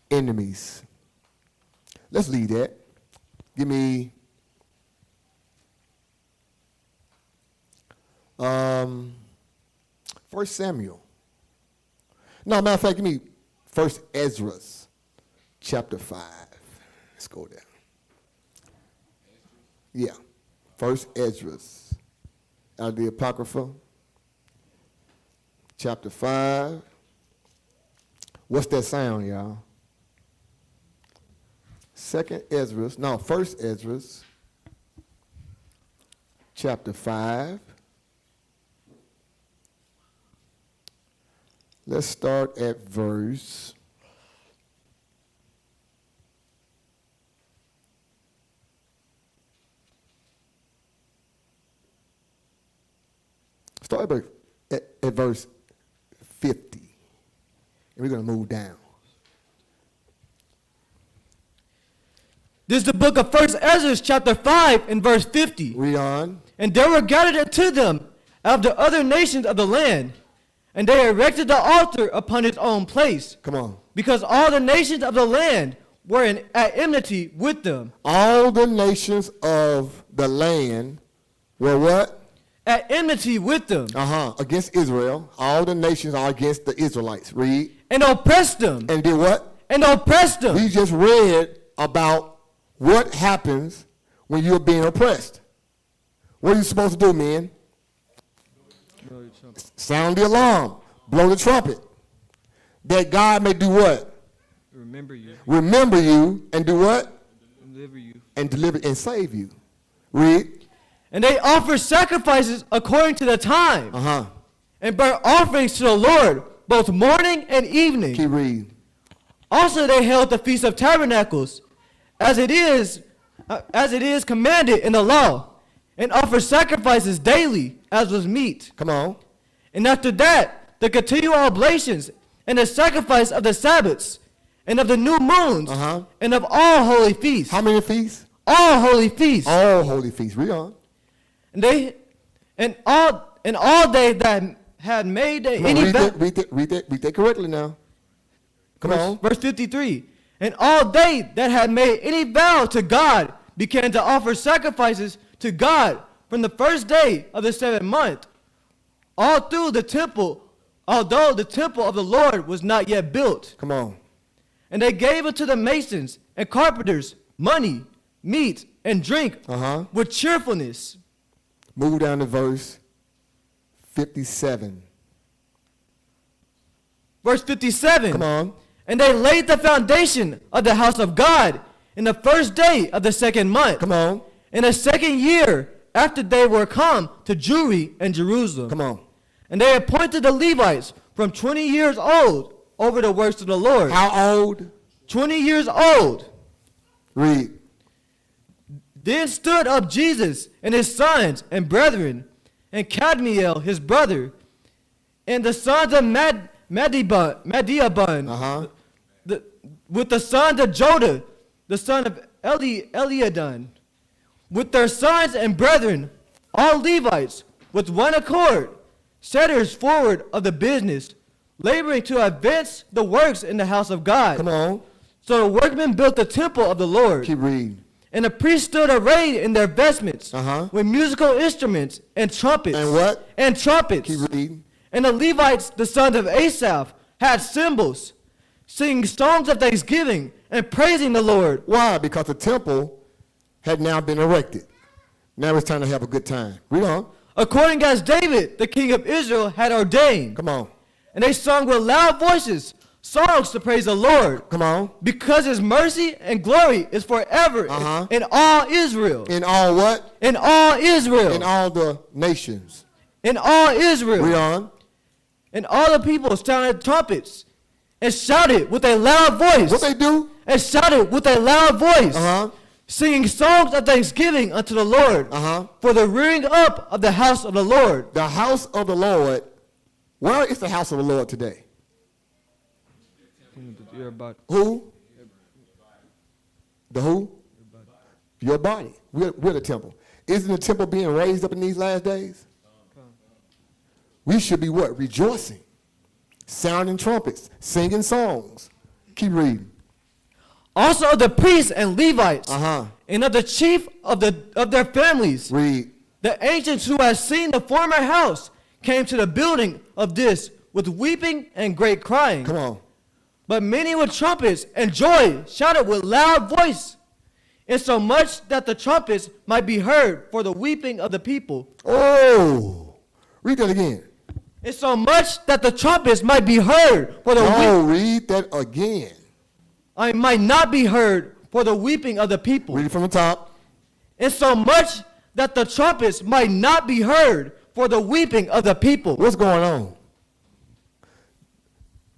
enemies. Let's leave that. Give me 1 Samuel. No, matter of fact, give me 1 Ezra, chapter 5. Let's go there. Yeah, 1 Ezra, out of the Apocrypha, chapter 5. What's that sound, y'all? 1 Ezra, chapter 5. Let's start at verse. Start at verse 50. And we're going to move down. This is the book of 1 Ezra, chapter 5, and verse 50. Read on. And there were gathered unto them of the other nations of the land, and they erected the altar upon its own place, Come on. because all the nations of the land were at enmity with them. All the nations of the land were what? at enmity with them, Against Israel. All the nations are against the Israelites. Read. and oppressed them, And did what? and oppressed them. We just read about what happens when you're being oppressed. What are you supposed to do, men? Sound the alarm. Blow the trumpet. That God may do what? Remember you, Remember you and do what? deliver you. And deliver and save you. Read. And they offered sacrifices according to the time, and burnt offerings to the Lord, both morning and evening. Keep reading. Also they held the Feast of Tabernacles, as it is commanded in the law, and offered sacrifices daily, as was meet. Come on. And after that, the continual oblations, and the sacrifice of the Sabbaths, and of the new moons, and of all holy feasts. How many feasts? All holy feasts. All holy feasts. Read on. And all they that had made Come on, any read that correctly now. Come on. Verse 53. And all they that had made any vow to God began to offer sacrifices to God from the first day of the 7th month, all through the temple, although the temple of the Lord was not yet built. Come on. And they gave unto the masons and carpenters money, meat, and drink with cheerfulness. Move down to verse 57. Verse 57. Come on. And they laid the foundation of the house of God in the first day of the 2nd month. Come on. In the 2nd year after they were come to Jewry and Jerusalem. Come on. And they appointed the Levites from 20 years old over the works of the Lord. How old? 20 years old. Read. Then stood up Jesus and his sons and brethren, and Cadmiel his brother, and the sons of Madiabun, with the sons of Jodah, the son of Eliadun, with their sons and brethren, all Levites, with one accord, setters forward of the business, laboring to advance the works in the house of God. Come on. So the workmen built the temple of the Lord. Keep reading. And the priests stood arrayed in their vestments, with musical instruments and trumpets. And what? And trumpets. Keep reading. And the Levites, the sons of Asaph, had cymbals, singing songs of thanksgiving and praising the Lord. Why? Because the temple had now been erected. Now it's time to have a good time. Read on. According as David, the king of Israel, had ordained. Come on. And they sung with loud voices songs to praise the Lord. Come on. Because his mercy and glory is forever in all Israel. In all what? In all Israel. In all the nations. In all Israel. Read on. And all the people sounded trumpets and shouted with a loud voice. What they do? And shouted with a loud voice. Singing songs of thanksgiving unto the Lord. For the rearing up of the house of the Lord. The house of the Lord. Where is the house of the Lord today? Who? The who? Your body. We're the temple. Isn't the temple being raised up in these last days? We should be what? Rejoicing. Sounding trumpets. Singing songs. Keep reading. Also of the priests and Levites. And of the chief of their families. Read. The ancients who had seen the former house came to the building of this with weeping and great crying. Come on. But many with trumpets and joy shouted with loud voice, insomuch that the trumpets might be heard for the weeping of the people. Oh, read that again. Insomuch that the trumpets might be heard for the weeping. Read that again. I might not be heard for the weeping of the people. Read it from the top. Insomuch that the trumpets might not be heard for the weeping of the people. What's going on?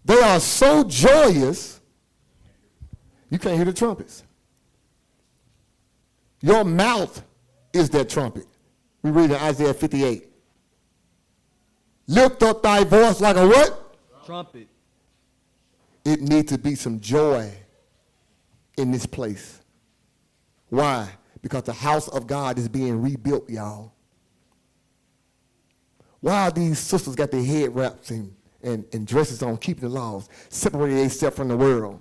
They are so joyous, you can't hear the trumpets. Your mouth is that trumpet. We read in Isaiah 58. Lift up thy voice like a what? Trumpet. It needs to be some joy in this place. Why? Because the house of God is being rebuilt, y'all. Why are these sisters got their head wraps and dresses on, keeping the laws, separating themselves from the world?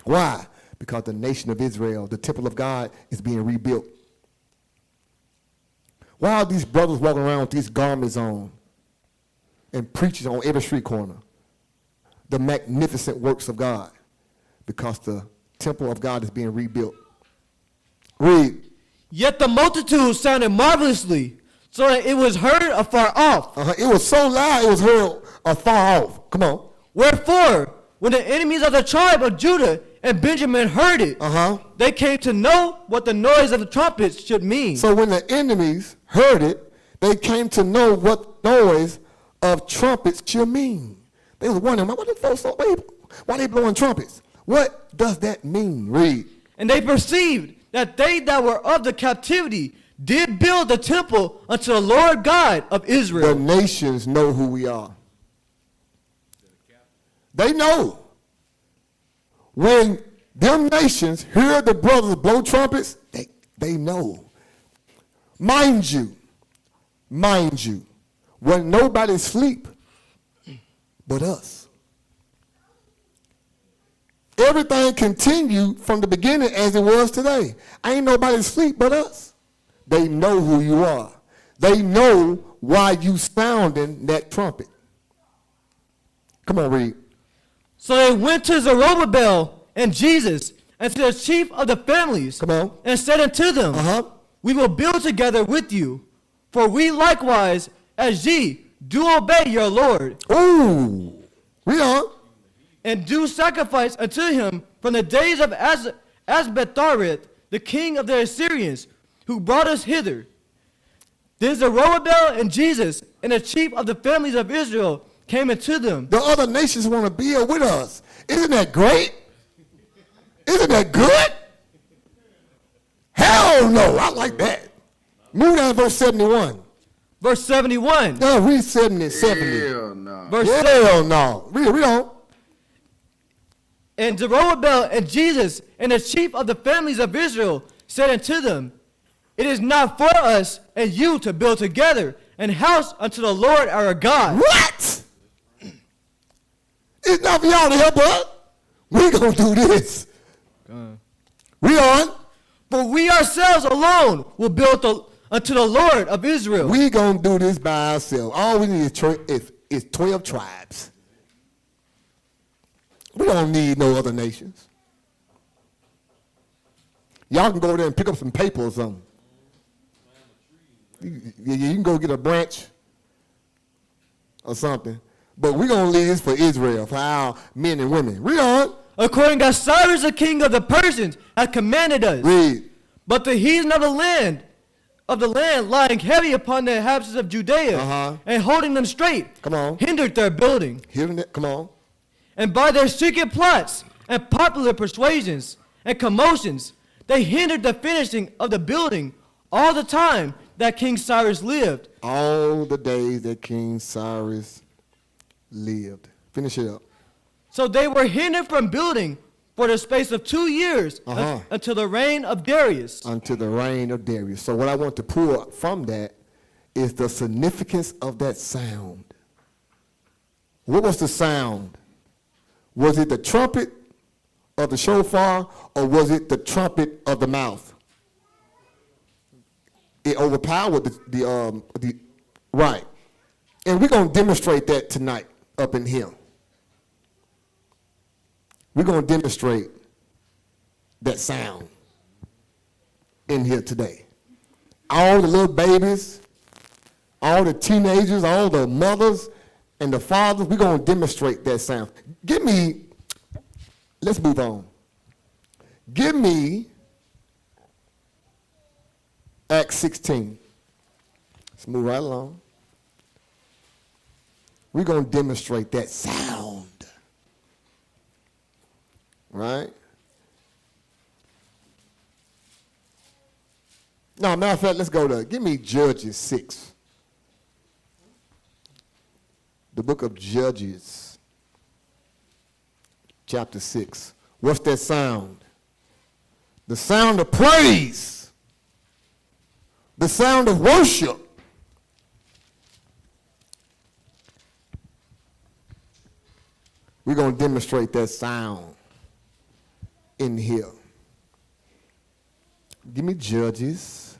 Why? Because the nation of Israel, the temple of God, is being rebuilt. Why are these brothers walking around with these garments on and preaching on every street corner the magnificent works of God? Because the temple of God is being rebuilt. Read. Yet the multitude sounded marvelously, so that it was heard afar off. It was so loud, it was heard afar off. Come on. Wherefore, when the enemies of the tribe of Judah and Benjamin heard it, they came to know what the noise of the trumpets should mean. So when the enemies heard it, they came to know what noise of trumpets should mean. They was wondering, why they blowing trumpets? What does that mean? Read. And they perceived that they that were of the captivity did build the temple unto the Lord God of Israel. The nations know who we are. They know. When them nations hear the brothers blow trumpets, they know. Mind you, when nobody sleep but us. Everything continued from the beginning as it was today. Ain't nobody asleep but us. They know who you are. They know why you sounding that trumpet. Come on, read. So they went to Zerubbabel and Jesus and to the chief of the families. Come on. And said unto them, We will build together with you, for we likewise, as ye, do obey your Lord. Ooh, read on. And do sacrifice unto him from the days of Asbethareth, the king of the Assyrians, who brought us hither. Then Zerubbabel and Jesus and the chief of the families of Israel came unto them. The other nations want to build with us. Isn't that great? Isn't that good? Hell no, I like that. Move down to verse 71. Verse 71. No, read 70. Hell no. Verse Hell no. Read on. And Zerubbabel and Jesus and the chief of the families of Israel said unto them, It is not for us and you to build together an house unto the Lord our God. What? It's not for y'all to help us. We're going to do this. Read on. For we ourselves alone will build unto the Lord of Israel. We're going to do this by ourselves. All we need is 12 tribes. We don't need no other nations. Y'all can go over there and pick up some paper or something. You can go get a branch or something. But we're going to leave this for Israel, for our men and women. Read on. According as Cyrus the king of the Persians hath commanded us. Read. But the heathen of the land lying heavy upon the inhabitants of Judea and holding them straight, Come on. hindered their building. Hearing it? Come on. And by their secret plots and popular persuasions and commotions, they hindered the finishing of the building all the time that King Cyrus lived. All the days that King Cyrus lived. Finish it up. So they were hindered from building for the space of 2 years until the reign of Darius. Until the reign of Darius. So what I want to pull from that is the significance of that sound. What was the sound? Was it the trumpet of the shofar, or was it the trumpet of the mouth? It overpowered the right. And we're going to demonstrate that tonight up in here. We're going to demonstrate that sound in here today. All the little babies, all the teenagers, all the mothers and the fathers, we're going to demonstrate that sound. Let's move on. Give me Acts 16. Let's move right along. We're going to demonstrate that sound. Right? No, matter of fact, let's go to, give me Judges 6. The book of Judges, chapter 6. What's that sound? The sound of praise. The sound of worship. We're going to demonstrate that sound in here. Give me Judges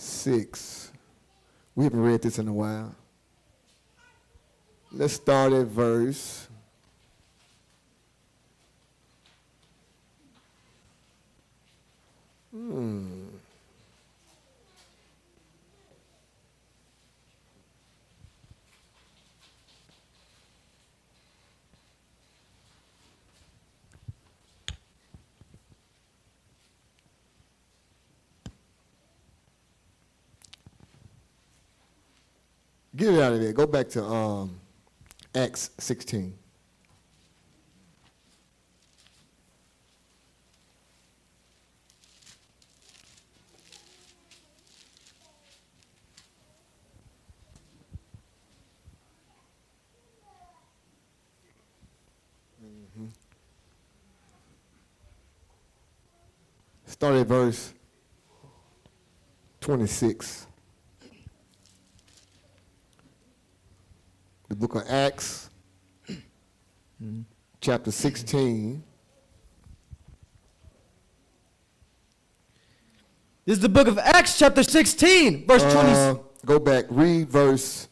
6. We haven't read this in a while. Let's start at verse. Get it out of there. Go back to Acts 16. Start at verse 26. The book of Acts, chapter 16. This is the book of Acts, chapter 16, verse 20. Go back, read verse.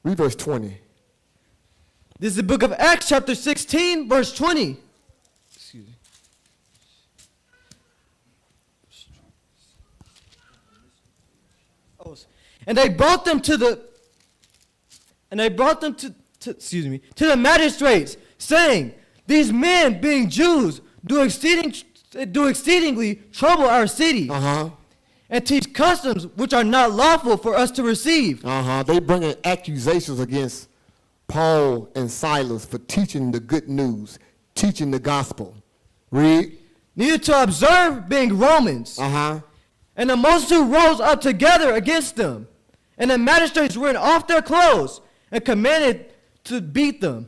Read verse 20. This is the book of Acts, chapter 16, verse 20. Excuse me. And they brought them to the to the magistrates, saying, these men, being Jews, do exceedingly trouble our city, and teach customs which are not lawful for us to receive. They bringing accusations against Paul and Silas for teaching the good news, teaching the gospel. Read. Neither to observe, being Romans. And the multitude rose up together against them. And the magistrates rent off their clothes and commanded to beat them.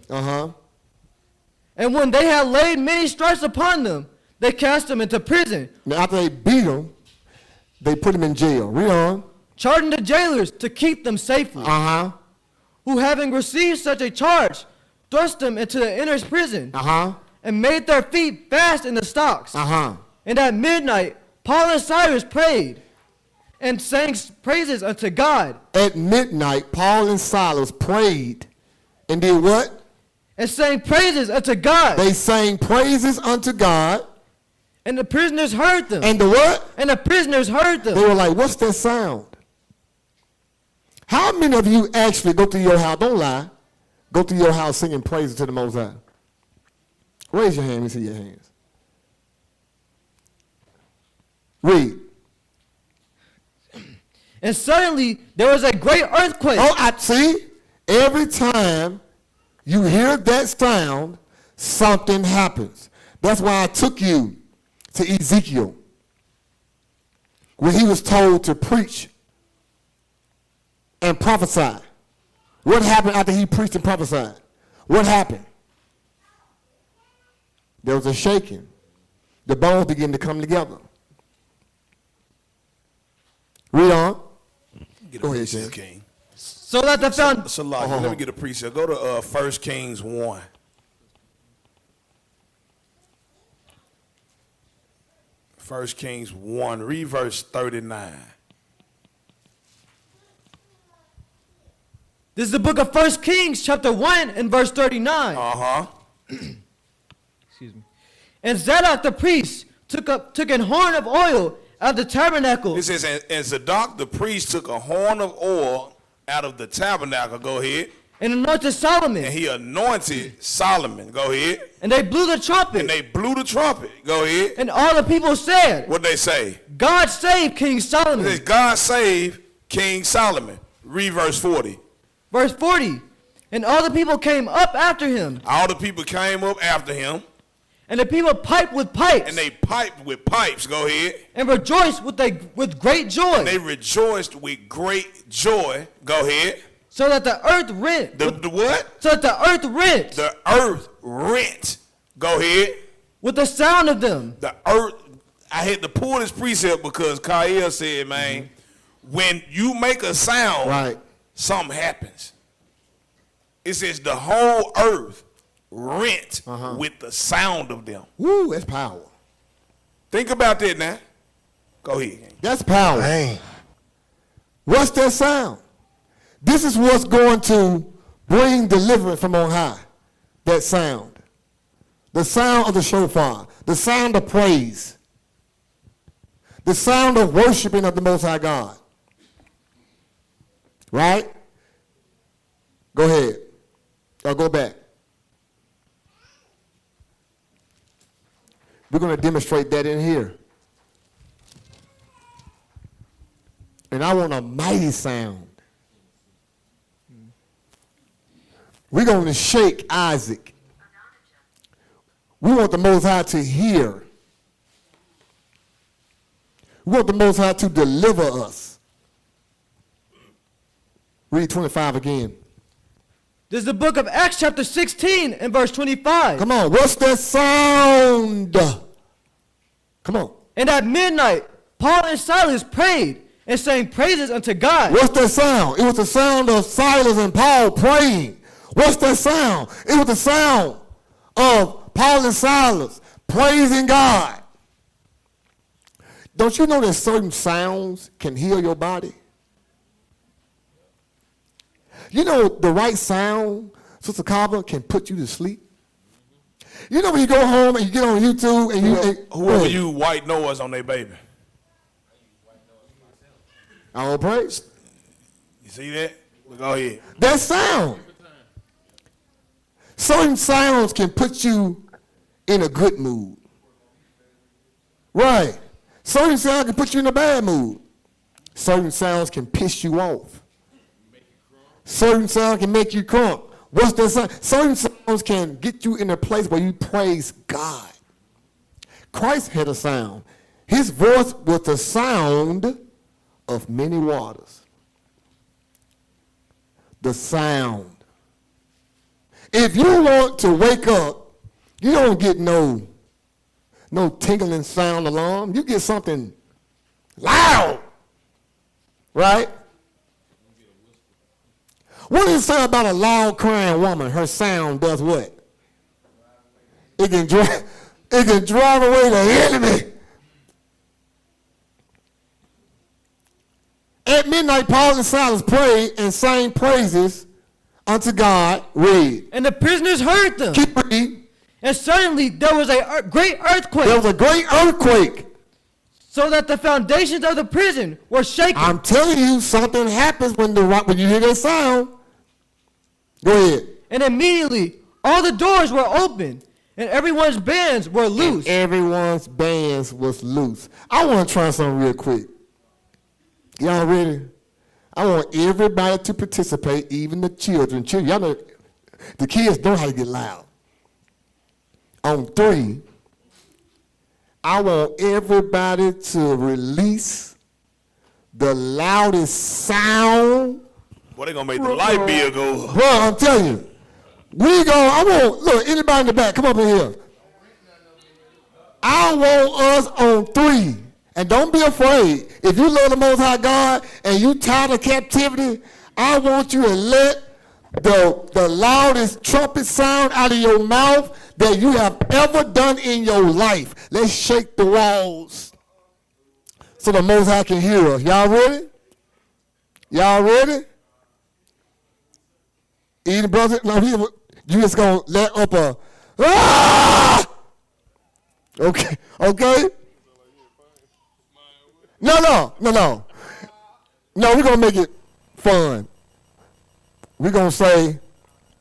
And when they had laid many stripes upon them, they cast them into prison. Now after they beat them, they put them in jail. Read on. Charging the jailers to keep them safely. Who having received such a charge, thrust them into the inner prison. And made their feet fast in the stocks. And at midnight, Paul and Silas prayed and sang praises unto God. At midnight, Paul and Silas prayed and did what? And sang praises unto God. They sang praises unto God. And the prisoners heard them. And the what? And the prisoners heard them. They were like, what's that sound? How many of you actually go to your house, don't lie, go to your house singing praises to the Most High? Raise your hand, let me see your hands. Read. And suddenly there was a great earthquake. Oh, I see. Every time you hear that sound, something happens. That's why I took you to Ezekiel, when he was told to preach and prophesy. What happened after he preached and prophesied? What happened? There was a shaking. The bones began to come together. Read on. Go ahead, Shane. King. So that the found. Let me get a precept. Go to 1 Kings 1. First Kings 1, read verse 39. This is the book of 1 Kings, chapter 1, and verse 39. Excuse me. And Zadok the priest took an horn of oil out of the tabernacle. It says, and Zadok the priest took a horn of oil out of the tabernacle. Go ahead. And anointed Solomon. And he anointed Solomon. Go ahead. And they blew the trumpet. And they blew the trumpet. Go ahead. And all the people said, What'd they say? God save King Solomon. It says, God save King Solomon. Read verse 40. Verse 40. And all the people came up after him. All the people came up after him. And the people piped with pipes. And they piped with pipes. Go ahead. And rejoiced with great joy. And they rejoiced with great joy. Go ahead. So that the earth rent. The what? So that the earth rent. The earth rent. Go ahead. With the sound of them. The earth. I had to pull this precept because Kyle said, man, when you make a sound, right, something happens. It says the whole earth rent with the sound of them. Woo, that's power. Think about that now. Go ahead. That's power. Man. What's that sound? This is what's going to bring deliverance from on high. That sound. The sound of the shofar. The sound of praise. The sound of worshiping of the Most High God. Right? Go ahead. Or go back. We're going to demonstrate that in here. And I want a mighty sound. We're going to shake Isaac. We want the Most High to hear. We want the Most High to deliver us. Read 25 again. This is the book of Acts chapter 16 and verse 25. Come on, what's that sound? Come on. And at midnight, Paul and Silas prayed and sang praises unto God. What's that sound? It was the sound of Silas and Paul praying. What's that sound? It was the sound of Paul and Silas praising God. Don't you know that certain sounds can heal your body? You know the right sound, Sister Carver, can put you to sleep. You know when you go home and you get on YouTube and you... Whoever you white noise on their baby. All praise. You see that? Well, go ahead. That sound. Certain sounds can put you in a good mood. Right. Certain sounds can put you in a bad mood. Certain sounds can piss you off. Certain sounds can make you crunk. What's that sound? Certain sounds can get you in a place where you praise God. Christ had a sound. His voice was the sound of many waters. The sound. If you want to wake up, you don't get no tingling sound alarm. You get something loud. Right? What does it say about a loud crying woman? Her sound does what? It can drive away the enemy. At midnight, Paul and Silas prayed and sang praises unto God. Read. And the prisoners heard them. Keep reading. And suddenly there was a great earthquake. There was a great earthquake. So that the foundations of the prison were shaken. I'm telling you, something happens when you hear that sound. Go ahead. And immediately all the doors were open, and everyone's bands were loose. Everyone's bands was loose. I want to try something real quick. Y'all ready? I want everybody to participate, even the children. Y'all know the kids know how to get loud. On 3, I want everybody to release the loudest sound. Boy, they gonna make the light bill go. Bro, I'm telling you. Look, anybody in the back, come up in here. I want us on 3. And don't be afraid. If you love the Most High God and you tired of captivity, I want you to let the loudest trumpet sound out of your mouth that you have ever done in your life. Let's shake the walls so the Most High can hear us. Y'all ready? Y'all ready? Either brother, no, you just gonna let up a ah! Okay. No, we're gonna make it fun. We're gonna say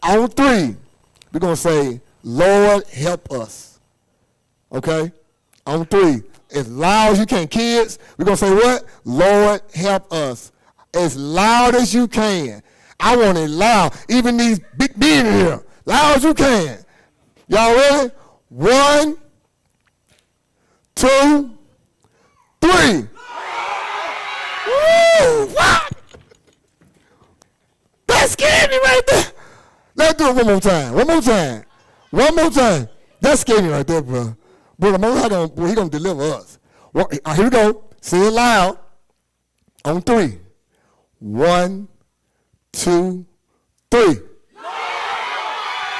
on 3, we're gonna say, Lord, help us. Okay? On 3. As loud as you can. Kids, we're going to say what? Lord, help us. As loud as you can. I want it loud. Even these big men here. Loud as you can. Y'all ready? 1, 2, 3. Woo! What? That scared me right there. Let's do it one more time. One more time. That scared me right there, bro. Bro, the Most High he gonna deliver us. Well, here we go. Say it loud. On 3. 1, 2, 3.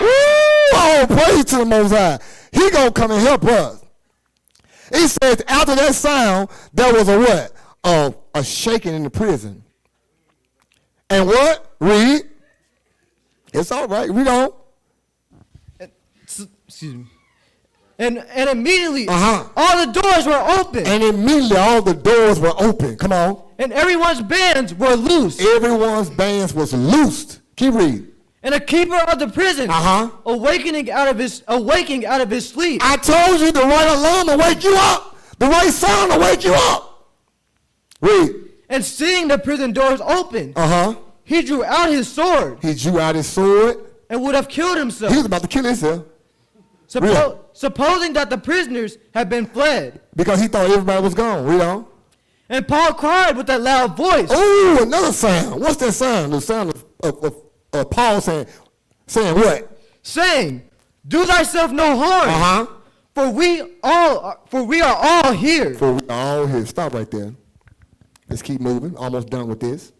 Woo! Oh, praise to the Most High. He gonna come and help us. He says after that sound, there was a what? A shaking in the prison. And what? Read. It's all right. Read on. Excuse me. And immediately Uh-huh. all the doors were open. And immediately all the doors were open. Come on. And everyone's bands were loose. Everyone's bands was loosed. Keep reading. And the keeper of the prison, Uh-huh. awaking out of his sleep, I told you the right alarm will wake you up. The right sound will wake you up. Read. and seeing the prison doors open, Uh-huh. he drew out his sword He drew out his sword. and would have killed himself, He was about to kill himself Read. supposing that the prisoners had been fled. because he thought everybody was gone. Read on. And Paul cried with a loud voice, Oh, another sound. What's that sound? The sound of Paul saying what? saying, "Do thyself no harm, Uh-huh. for we are all here." For we are all here. Stop right there. Let's keep moving. Almost done with this.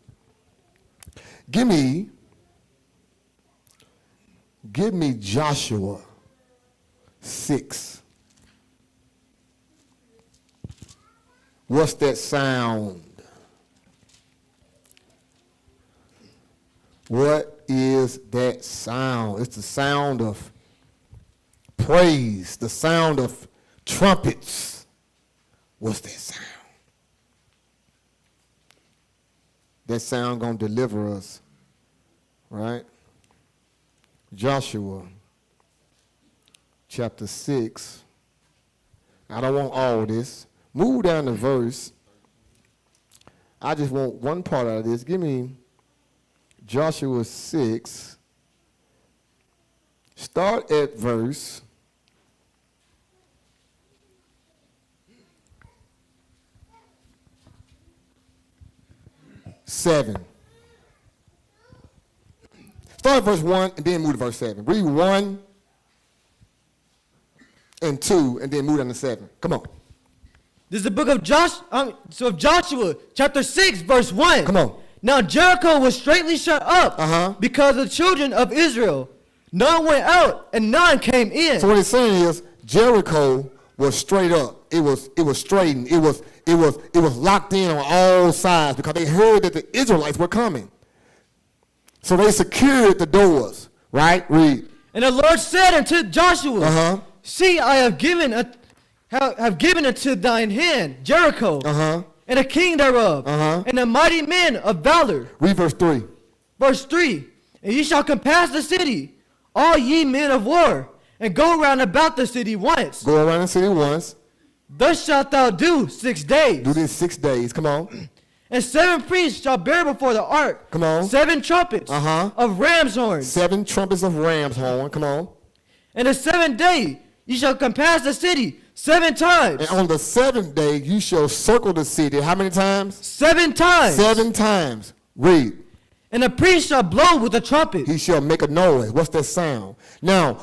Give me Joshua 6. What's that sound? What is that sound? It's the sound of praise, the sound of trumpets. What's that sound? That sound gonna deliver us, right? Joshua chapter 6. I don't want all this. Move down the verse. I just want one part out of this. Give me Joshua 6. Start at verse 7. Start at verse 1 and then move to verse 7. Read 1 and 2 and then move down to 7. Come on. This is the book of Joshua, chapter 6, verse 1. Come on. Now Jericho was straightly shut up Uh-huh. because of the children of Israel. None went out and none came in. So what it's saying is Jericho was straight up. It was straightened. It was locked in on all sides because they heard that the Israelites were coming. So they secured the doors, right? Read. And the Lord said unto Joshua, Uh-huh. See, I have given into thine hand Jericho, Uh-huh. and a king thereof, Uh-huh. and a mighty men of valor. Read verse 3. Verse 3, And ye shall compass the city, all ye men of war, and go round about the city once. Go around the city once. Thus shalt thou do 6 days. Do this 6 days. Come on. And 7 priests shall bear before the ark Come on. 7 trumpets Uh-huh. of ram's horns. 7 trumpets of ram's horn. Come on. And the 7th day ye shall compass the city 7 times. And on the 7th day you shall circle the city. How many times? 7 times. 7 times. Read. And the priest shall blow with a trumpet. He shall make a noise. What's that sound? Now,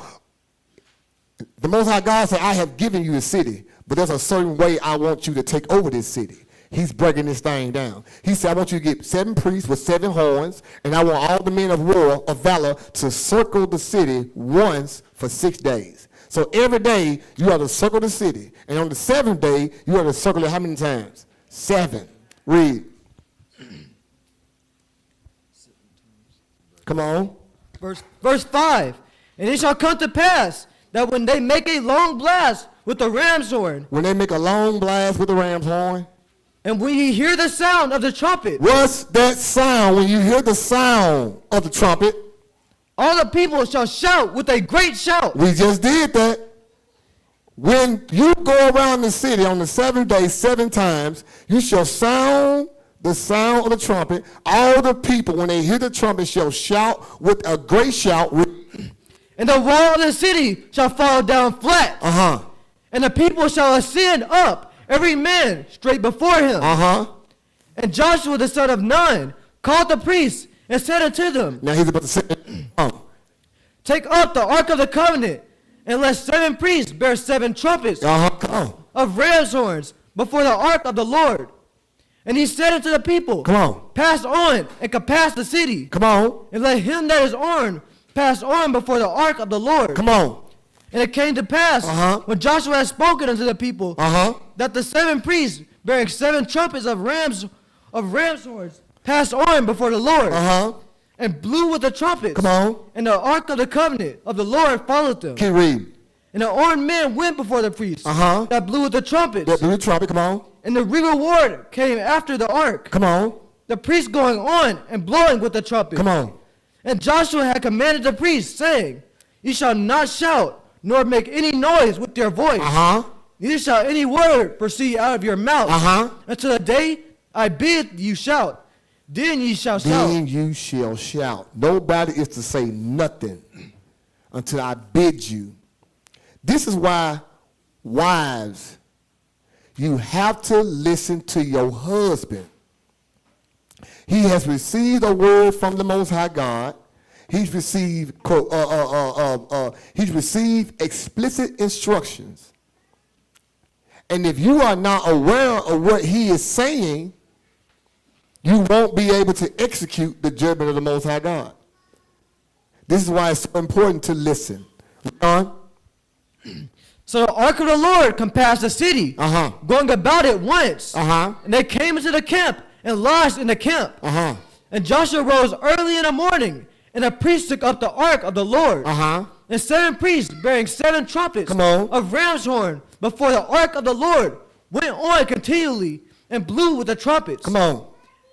the Most High God said, I have given you the city, but there's a certain way I want you to take over this city. He's breaking this thing down. He said, I want you to get 7 priests with 7 horns, and I want all the men of war, of valor, to circle the city once for 6 days. So every day, you are to circle the city. And on the 7th day, you are to circle it how many times? 7. Read. Come on. Verse 5. And it shall come to pass that when they make a long blast with the ram's horn, When they make a long blast with the ram's horn, and when ye hear the sound of the trumpet, what's that sound when you hear the sound of the trumpet? all the people shall shout with a great shout. We just did that. When you go around the city on the 7th day 7 times, you shall sound the sound of the trumpet. All the people, when they hear the trumpet, shall shout with a great shout. And the wall of the city shall fall down flat. Uh-huh. And the people shall ascend up, every man straight before him. Uh-huh. And Joshua the son of Nun called the priests and said unto them, Now he's about to say, Take up the ark of the covenant, and let 7 priests bear 7 trumpets Come on. of ram's horns before the ark of the Lord. And he said unto the people, Come on. Pass on and compass the city, Come on. and let him that is armed passed on before the ark of the Lord. Come on. And it came to pass, when Joshua had spoken unto the people, that the 7 priests bearing 7 trumpets of ram's horns passed on before the Lord, and blew with the trumpets. Come on. And the ark of the covenant of the Lord followed them. Keep reading. And the armed men went before the priests that blew with the trumpets. That blew the trumpet. Come on. And the reward came after the ark. Come on. The priests going on and blowing with the trumpet. Come on. And Joshua had commanded the priests, saying, "You shall not shout, nor make any noise with your voice. Neither shall any word proceed out of your mouth until the day I bid you shout. Then ye shall shout." Then you shall shout. Nobody is to say nothing until I bid you. This is why, wives, you have to listen to your husband. He has received a word from the Most High God. He's received explicit instructions. And if you are not aware of what he is saying, you won't be able to execute the judgment of the Most High God. This is why it's so important to listen. Ron? So the ark of the Lord compassed the city, going about it once. And they came into the camp and lodged in the camp. And Joshua rose early in the morning, and the priests took up the ark of the Lord. And 7 priests bearing 7 trumpets of ram's horn before the ark of the Lord went on continually and blew with the trumpets. Come on.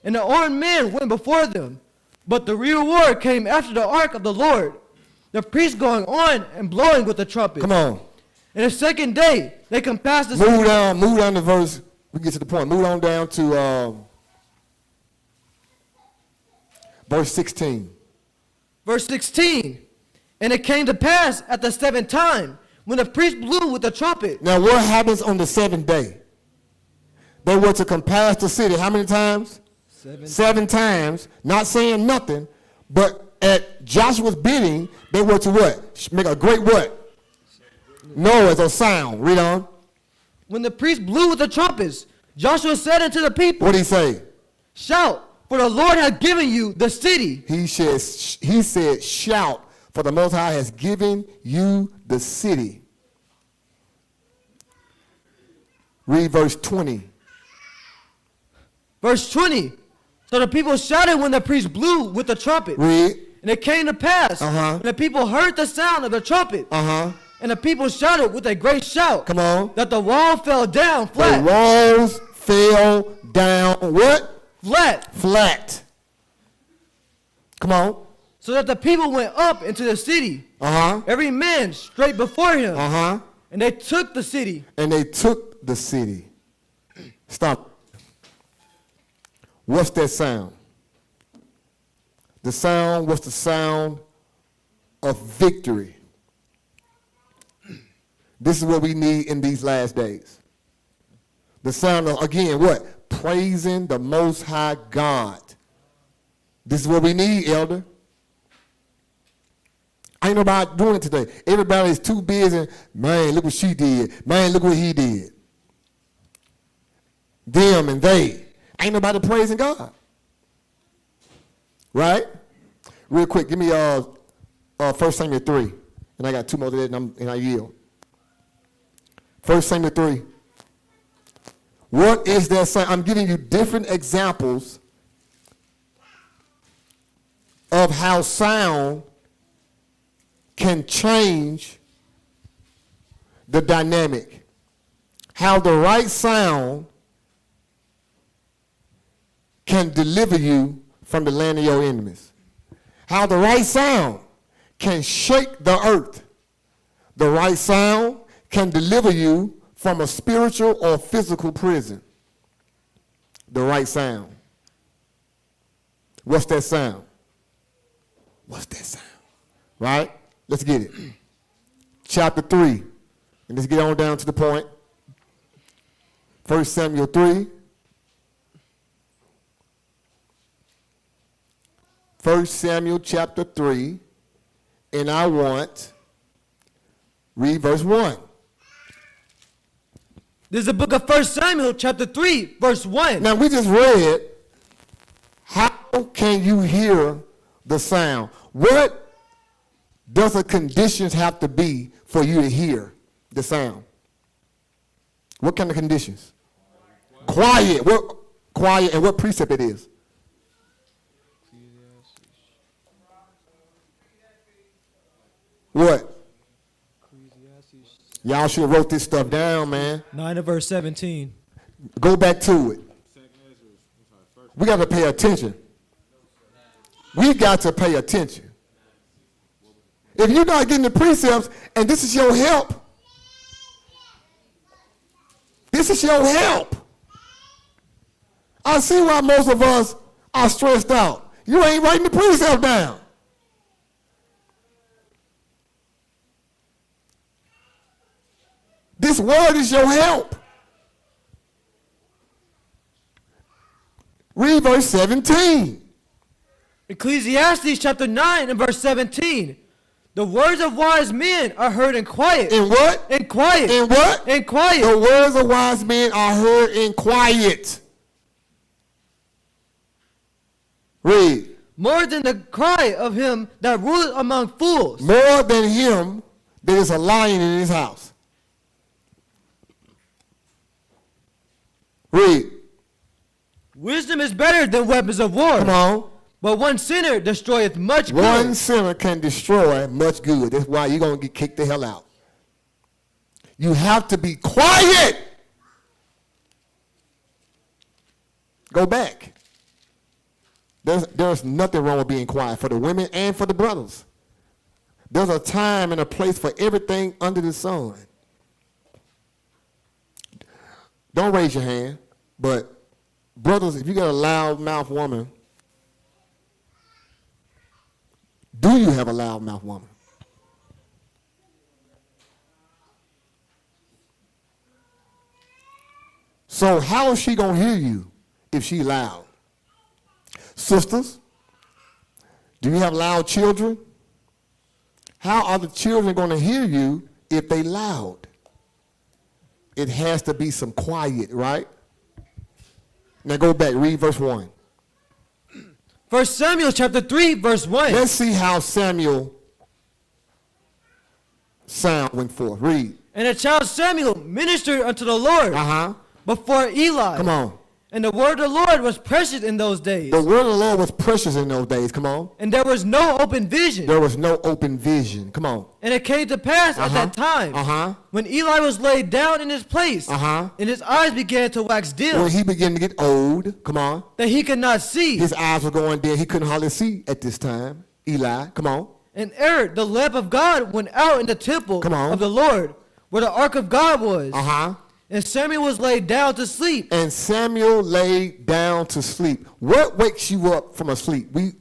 And the armed men went before them. But the reward came after the ark of the Lord, the priests going on and blowing with the trumpet. Come on. And the second day they compassed the city. Move down the verse. We get to the point. Move on down to verse 16. Verse 16. And it came to pass at the 7th time, when the priest blew with the trumpet. Now what happens on the 7th day? They were to compass the city how many times? 7 times, not saying nothing, but at Joshua's bidding, they were to what? Make a great what? Noise or sound. Read on. When the priest blew with the trumpets, Joshua said unto the people, What did he say? "Shout, for the Lord hath given you the city." He said, shout, for the Most High has given you the city. Read verse 20. Verse 20. So the people shouted when the priest blew with the trumpet. Read. And it came to pass, when the people heard the sound of the trumpet, and the people shouted with a great shout, Come on. that the wall fell down flat. The walls fell down what? Flat. Flat. Come on. So that the people went up into the city, every man straight before him, and they took the city. And they took the city. Stop. What's that sound? The sound was the sound of victory. This is what we need in these last days. The sound of, again, what? Praising the Most High God. This is what we need, elder. Ain't nobody doing it today. Everybody's too busy. Man, look what she did. Man, look what he did. Them and they. Ain't nobody praising God. Right? Real quick, give me 1 Samuel 3. And I got 2 more of that and I yield. 1 Samuel 3. What is that sound? I'm giving you different examples of how sound can change the dynamic. How the right sound can deliver you from the land of your enemies. How the right sound can shake the earth. The right sound can deliver you from a spiritual or physical prison. The right sound. What's that sound? What's that sound? Right? Let's get it. Chapter 3. And let's get on down to the point. 1 Samuel 3. 1 Samuel chapter 3, and I want, read verse 1. This is the book of 1 Samuel chapter 3, verse 1. Now we just read, how can you hear the sound? What does the conditions have to be for you to hear the sound? What kind of conditions? Quiet. What quiet and what precept it is? What? Y'all should have wrote this stuff down, man. 9 and verse 17. Go back to it. We got to pay attention. We got to pay attention. If you're not getting the precepts and this is your help, this is your help. I see why most of us are stressed out. You ain't writing the precepts down. This word is your help. Read verse 17. Ecclesiastes chapter 9 and verse 17. The words of wise men are heard in quiet. In what? In quiet. In what? In quiet. The words of wise men are heard in quiet. Read. More than the cry of him that ruleth among fools. More than him that is a lion in his house. Read. Wisdom is better than weapons of war. Come on. But one sinner destroyeth much good. One sinner can destroy much good. That's why you're going to get kicked the hell out. You have to be quiet. Go back. There's nothing wrong with being quiet for the women and for the brothers. There's a time and a place for everything under the sun. Don't raise your hand, but brothers, if you got a loud-mouthed woman, do you have a loud-mouthed woman? So how is she going to hear you if she loud? Sisters, do you have loud children? How are the children going to hear you if they loud? It has to be some quiet, right? Now go back, read verse 1. 1 Samuel chapter 3 verse 1. Let's see how Samuel sound went forth. Read. And the child Samuel ministered unto the Lord before Eli. Come on. And the word of the Lord was precious in those days. The word of the Lord was precious in those days. Come on. And there was no open vision. There was no open vision. Come on. And it came to pass at that time, when Eli was laid down in his place, and his eyes began to wax dim, when he began to get old, come on, that he could not see. His eyes were going dim. He couldn't hardly see at this time. Eli, come on. And ere the lamp of God went out in the temple of the Lord, where the ark of God was. And Samuel was laid down to sleep. And Samuel laid down to sleep. What wakes you up from a sleep? We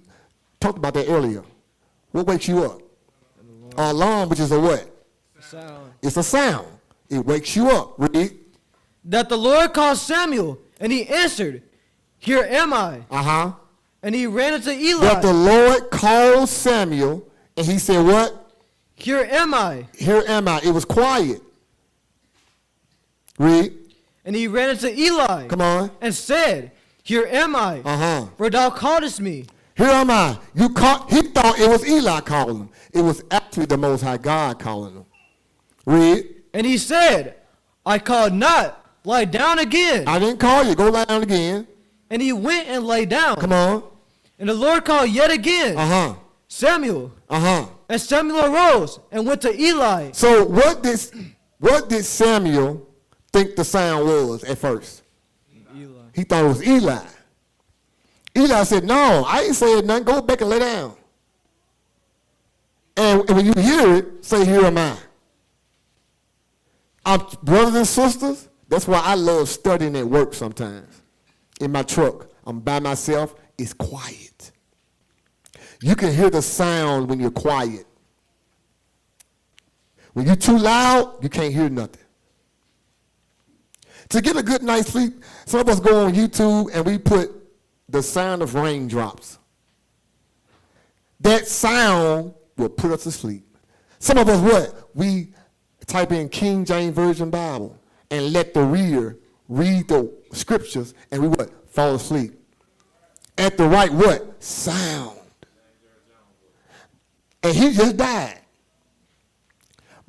talked about that earlier. What wakes you up? An alarm, which is a what? Sound. It's a sound. It wakes you up. Read. That the Lord called Samuel, and he answered, Here am I. And he ran unto Eli. That the Lord called Samuel, and he said what? Here am I. Here am I. It was quiet. Read. And he ran unto Eli. Come on. And said, Here am I. For thou calledest me. Here am I. He thought it was Eli calling him. It was actually the Most High God calling him. Read. And he said, I called not. Lie down again. I didn't call you. Go lie down again. And he went and lay down. Come on. And the Lord called yet again. Samuel. And Samuel arose and went to Eli. So what did Samuel think the sound was at first? Eli. He thought it was Eli. Eli said, no, I ain't saying nothing. Go back and lay down. And when you hear it, say, here am I. Brothers and sisters, that's why I love studying at work sometimes. In my truck, I'm by myself. It's quiet. You can hear the sound when you're quiet. When you're too loud, you can't hear nothing. To get a good night's sleep, some of us go on YouTube and we put the sound of raindrops. That sound will put us to sleep. Some of us what? We type in King James Version Bible and let the reader read the scriptures and we what? Fall asleep. At the right what? Sound. And he just died.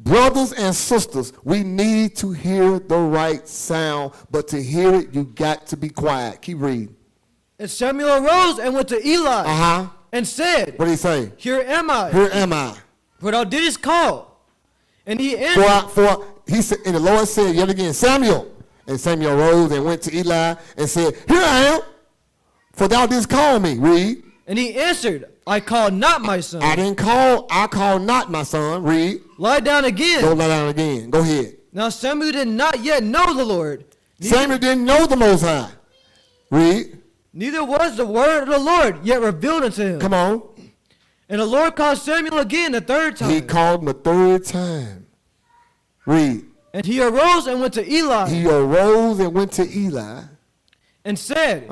Brothers and sisters, we need to hear the right sound, but to hear it, you got to be quiet. Keep reading. And Samuel arose and went to Eli and said, What did he say? Here am I, Here am I. for thou didst call. And he answered, He said, and the Lord said yet again, Samuel. And Samuel arose and went to Eli and said, Here I am, for thou didst call me. Read. And he answered, I called not my son. I called not my son. Read. Lie down again. Go lie down again. Go ahead. Now Samuel did not yet know the Lord. Samuel didn't know the Most High. Read. Neither was the word of the Lord yet revealed unto him. Come on. And the Lord called Samuel again the third time. He called him a third time. Read. And he arose and went to Eli. He arose and went to Eli. And said,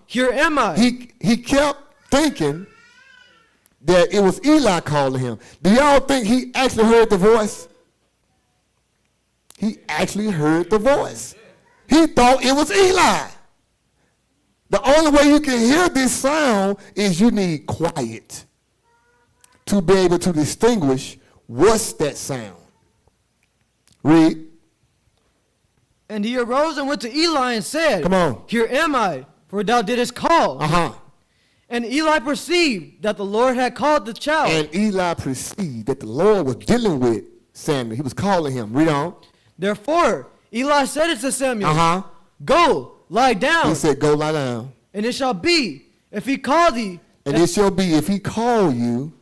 Here am I. He kept thinking that it was Eli calling him. Do y'all think he actually heard the voice? He actually heard the voice. He thought it was Eli. The only way you can hear this sound is you need quiet to be able to distinguish what's that sound. Read. And he arose and went to Eli and said, Come on. Here am I, for thou didst call. And Eli perceived that the Lord had called the child. And Eli perceived that the Lord was dealing with Samuel. He was calling him. Read on. Therefore, Eli said unto Samuel, Go, lie down. He said, Go lie down. And it shall be, if he call thee, And it shall be, if he call you,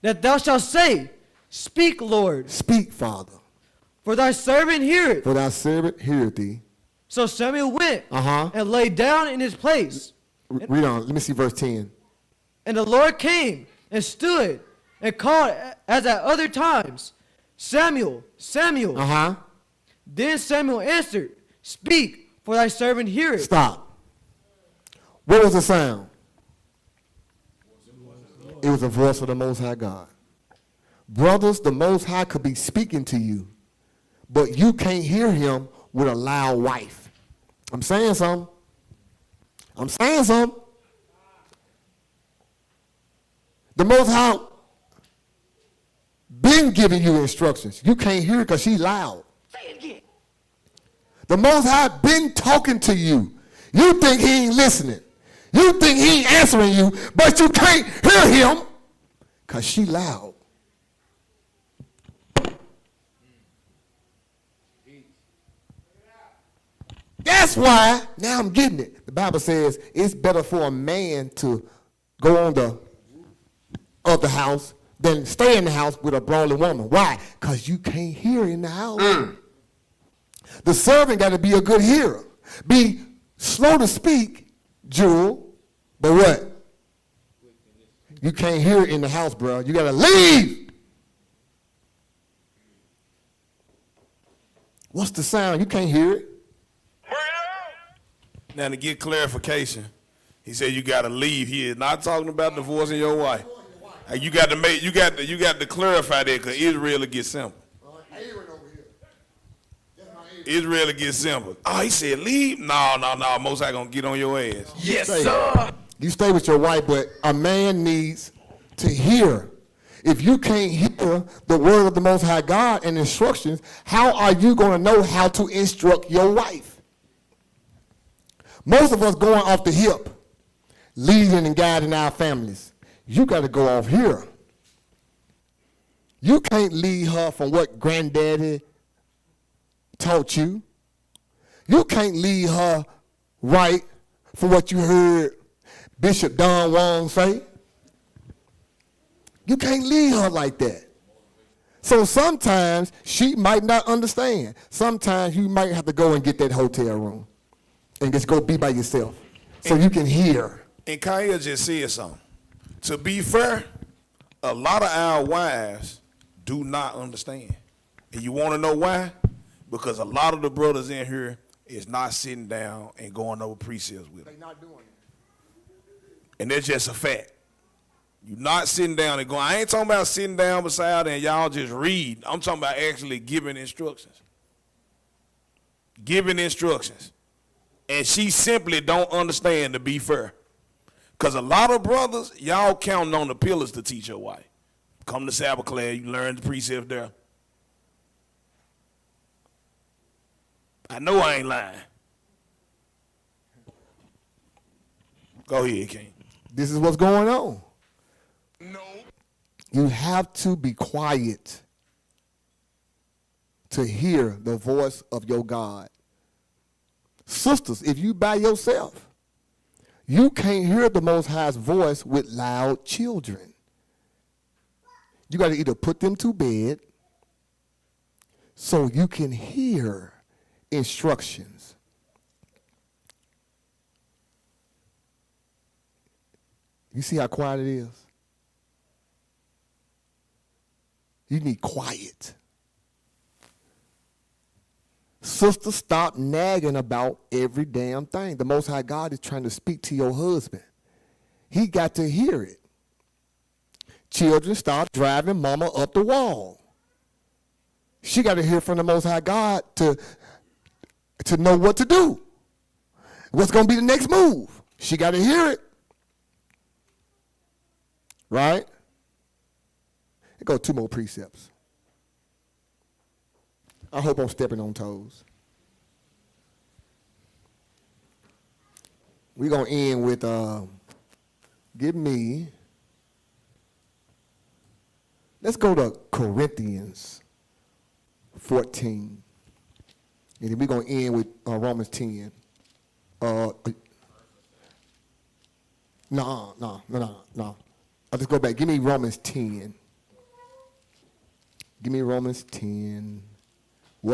that thou shalt say, Speak, Lord. Speak, Father. For thy servant heareth. For thy servant heareth thee. So Samuel went Uh-huh. and lay down in his place. Read on. Let me see verse 10. And the Lord came and stood and called as at other times, Samuel, Samuel. Uh-huh. Then Samuel answered, Speak, for thy servant heareth. Stop. What was the sound? It was the voice of the Most High God. Brothers, the Most High could be speaking to you, but you can't hear him with a loud wife. I'm saying something. I'm saying something. The Most High been giving you instructions. You can't hear it because she's loud. Say it again. The Most High been talking to you. You think he ain't listening. You think he ain't answering you, but you can't hear him because she loud. That's why, now I'm getting it. The Bible says it's better for a man to go on the of the house than stay in the house with a brawling woman. Why? Because you can't hear in the house. The servant got to be a good hearer. Be slow to speak, Jewel, but what? You can't hear it in the house, bro. You got to leave. What's the sound? You can't hear it. Now to get clarification, he said you got to leave. He is not talking about divorcing your wife. You got to clarify that because Israel will get simple. Israel will get simple. Oh, he said leave? No. Most High gonna get on your ass. Yes, sir. You stay with your wife, but a man needs to hear. If you can't hear the word of the Most High God and instructions, how are you going to know how to instruct your wife? Most of us going off the hip, leading and guiding our families. You got to go off here. You can't lead her from what granddaddy taught you. You can't lead her right from what you heard Bishop Don Wong say. You can't lead her like that. So sometimes she might not understand. Sometimes you might have to go and get that hotel room and just go be by yourself so you can hear. And Kaya just said something. To be fair, a lot of our wives do not understand. And you want to know why? Because a lot of the brothers in here is not sitting down and going over precepts with them. They're not doing it. And that's just a fact. You're not sitting down and going, I ain't talking about sitting down beside her and y'all just read. I'm talking about actually giving instructions. Giving instructions. And she simply don't understand, to be fair. Because a lot of brothers, y'all counting on the pillars to teach your wife. Come to Sabbath class, you learn the precepts there. I know I ain't lying. Go ahead, King. This is what's going on. No. You have to be quiet to hear the voice of your God. Sisters, if you by yourself, you can't hear the Most High's voice with loud children. You got to either put them to bed so you can hear instructions. You see how quiet it is? You need quiet. Sister, stop nagging about every damn thing. The Most High God is trying to speak to your husband. He got to hear it. Children, stop driving mama up the wall. She got to hear from the Most High God to know what to do. What's going to be the next move? She got to hear it. Right? It go 2 more precepts. I hope I'm stepping on toes. We're going to end with, let's go to Corinthians 14. And then we're going to end with Romans 10. No. I'll just go back. Give me Romans 10. Give me Romans 10.